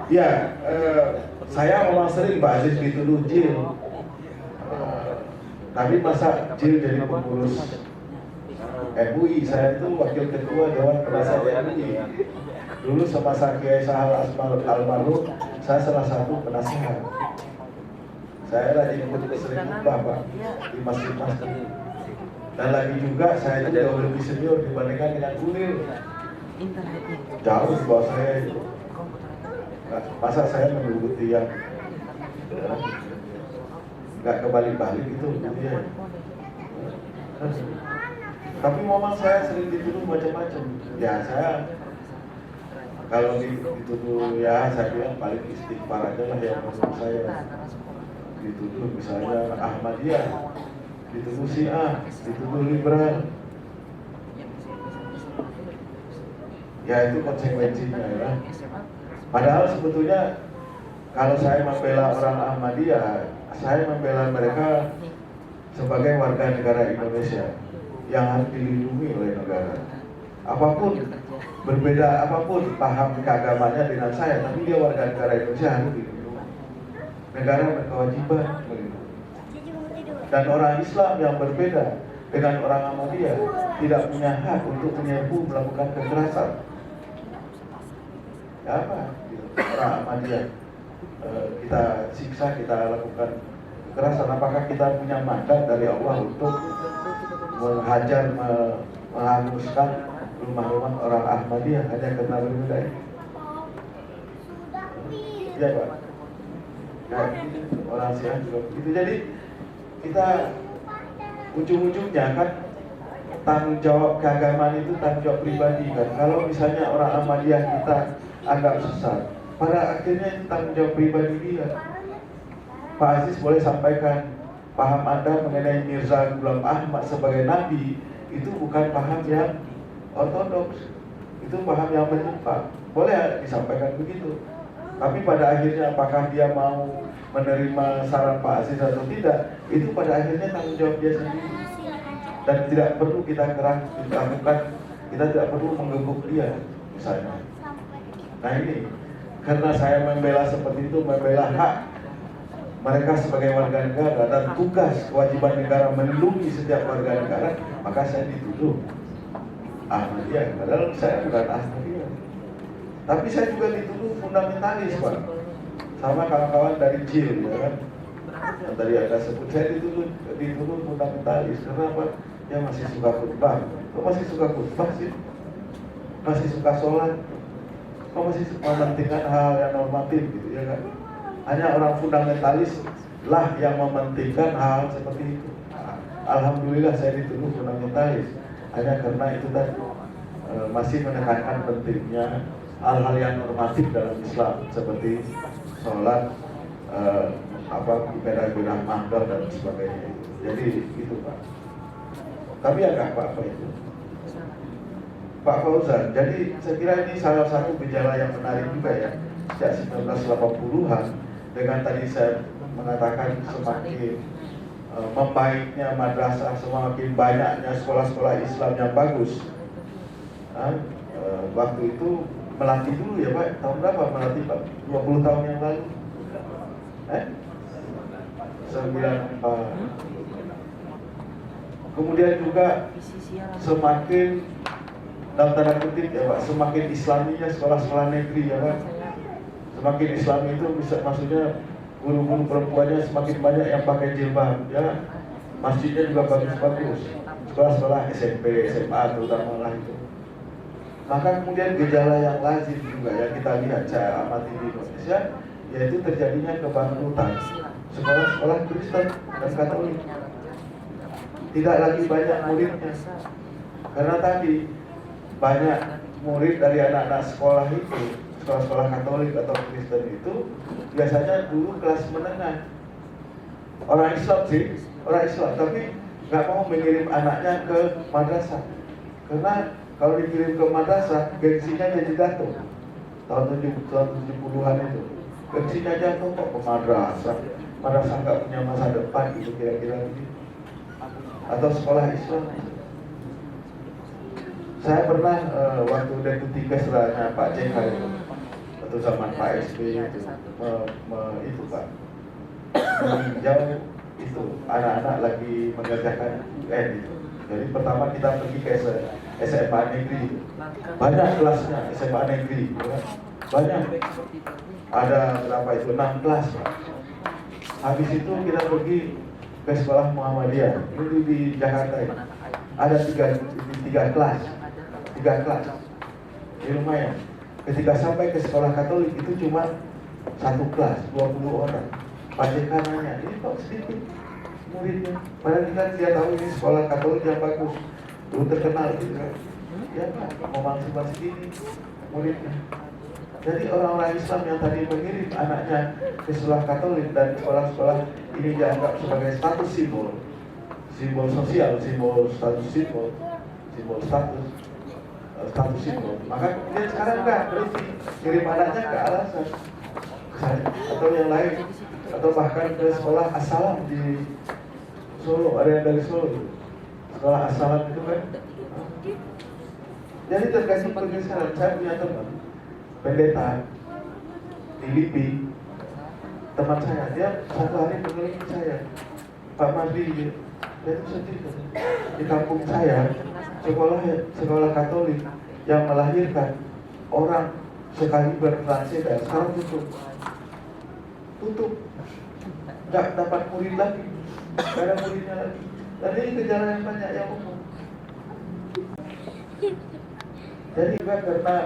Ya, saya memang sering Pak Aziz dituduh jil. Tapi masa jil jadi pengurus MUI? Saya itu wakil ketua Dewan Penasehat MUI. Dulu semasa Kiai Sahal Almarhum, saya salah satu penasehat. Saya lagi ikut sering khutbah Pak di masjid-masjid. Dan lagi juga saya itu jauh lebih senior dibandingkan dengan Ulil. Jauh di bawah saya itu. Masa saya menunggu tiang nggak kebalik-balik itu ya. Tapi memang saya sering dituduh macam-macam. Ya saya kalau dituduh ya saya bilang paling istighfar aja lah yang menurut saya. Dituduh misalnya Ahmadiyah, dituduh Syiah, dituduh liberal. Ya itu konsekuensinya ya. Padahal sebetulnya kalau saya membela orang Ahmadiyah, saya membela mereka sebagai warga negara Indonesia yang harus dilindungi oleh negara. Apapun, berbeda apapun paham keagamannya dengan saya, tapi dia warga negara Indonesia harus dilindungi. Negara berkewajiban melindungi. Dan orang Islam yang berbeda dengan orang Ahmadiyah tidak punya hak untuk menyerbu melakukan kekerasan. Ya apa? Orang Ahmadiyah kita siksa, kita lakukan kekerasan. Apakah kita punya mandat dari Allah untuk menghajar, menghanguskan rumah-rumah orang Ahmadiyah hanya karena berbeda? Iya Pak. Nah, orang Syiah juga begitu. Jadi kita ujung-ujungnya kan tanggung jawab keagamaan itu tanggung jawab pribadi kan. Kalau misalnya orang Ahmadiyah kita anggap sesat, pada akhirnya itu tanggung jawab pribadi dia. Pak Aziz boleh sampaikan paham Anda mengenai Mirza Ghulam Ahmad sebagai nabi itu bukan paham yang ortodoks, itu paham yang menyimpang. Boleh disampaikan begitu. Tapi pada akhirnya apakah dia mau menerima saran Pak Aziz atau tidak, itu pada akhirnya tanggung jawab dia sendiri. Dan tidak perlu kita lakukan, kita tidak perlu menggebuk dia misalnya. Nah ini, karena saya membela seperti itu, membela hak mereka sebagai warga negara dan tugas kewajiban negara melindungi setiap warga negara, maka saya dituduh Ahmadiyah, padahal saya bukan Ahmadiyah. Tapi saya juga dituduh fundamentalis Pak, sama kawan-kawan dari JIL ya kan. Yang tadi ada sebut, saya dituduh fundamentalis. Kenapa? Dia masih suka khutbah. Kok masih suka khutbah sih? Masih suka sholat? Kok masih mementingkan hal yang normatif gitu ya kan? Hanya orang fundamentalis lah yang mementingkan hal seperti itu. Alhamdulillah saya dituduh fundamentalis hanya karena itu tadi masih menekankan pentingnya hal-hal yang normatif dalam Islam seperti sholat, ibadah mahdoh dan sebagainya. Jadi itu Pak. Tapi agak apa itu Pak Fauzan. Jadi saya kira ini salah satu gejala yang menarik juga ya. Sejak 1980-an dengan tadi saya mengatakan semakin membaiknya madrasah, semakin banyaknya sekolah-sekolah Islam yang bagus. Waktu itu melatih dulu ya Pak, tahun berapa melatih Pak? 20 tahun yang lalu 94. Kemudian juga semakin dalam tanda kutip ya Pak, semakin islaminya sekolah-sekolah negeri ya Pak. Semakin Islami itu bisa, maksudnya guru-guru perempuannya semakin banyak yang pakai jilbab ya. Masjidnya juga bagus-bagus. sekolah-sekolah SMP, SMA terutama lah itu. Maka kemudian gejala yang lazim juga yang kita lihat, saya amati di Indonesia, yaitu terjadinya kebangkrutan sekolah-sekolah Kristen dan Katolik. Tidak lagi banyak muridnya, karena tadi banyak murid dari anak-anak sekolah itu, sekolah-sekolah Katolik atau Kristen itu biasanya dulu kelas menengah. Orang Islam sih, orang Islam, tapi nggak mau mengirim anaknya ke madrasah, karena kalau dikirim ke madrasah, gengsinya jadi jatuh. Tahun 70-an itu, gengsinya jatuh kok ke madrasah. Madrasah nggak punya masa depan, gitu kira-kira begitu. Atau sekolah Islam. Saya pernah waktu deputi kesranya Pak JK itu, atau zaman Pak SBY itu, itu Pak, meninjau itu anak-anak lagi mengerjakan UN itu. Jadi pertama kita pergi ke SMA negeri, banyak kelasnya SMA negeri, banyak, ada berapa itu, 6 kelas. Habis itu kita pergi ke sekolah Muhammadiyah, itu di Jakarta ini. Ada tiga kelas, ini lumayan. Ketika sampai ke sekolah Katolik itu cuma 1 kelas, 20 orang. Pak JK nanya, ini kok sedikit muridnya, padahal dia tahu ini sekolah Katolik yang bagus, dulu terkenal gitu kan. Ya Pak, mau masuk gini muridnya. Jadi orang-orang Islam yang tadi mengirim anaknya ke sekolah Katolik dan sekolah-sekolah ini dianggap sebagai status simbol sosial, simbol status simbol simbol. Maka kemudian sekarang enggak berhenti kirim anaknya ke Al-Azhar atau yang lain, atau bahkan ke sekolah As-Salam di Solo, ada yang dari Solo, sekolah As-Salam itu kan. Jadi tergantung pergeseran. Saya punya teman pendeta di Lipi, teman saya, dia satu hari menelpon saya, Pak Mardi, dia itu sedih di kampung saya, sekolah Katolik yang melahirkan orang sekali bertransit dan sekarang tutup, nggak dapat murid lagi, nggak ada muridnya lagi. Dan ini gejala yang banyak yang umum. Jadi juga karena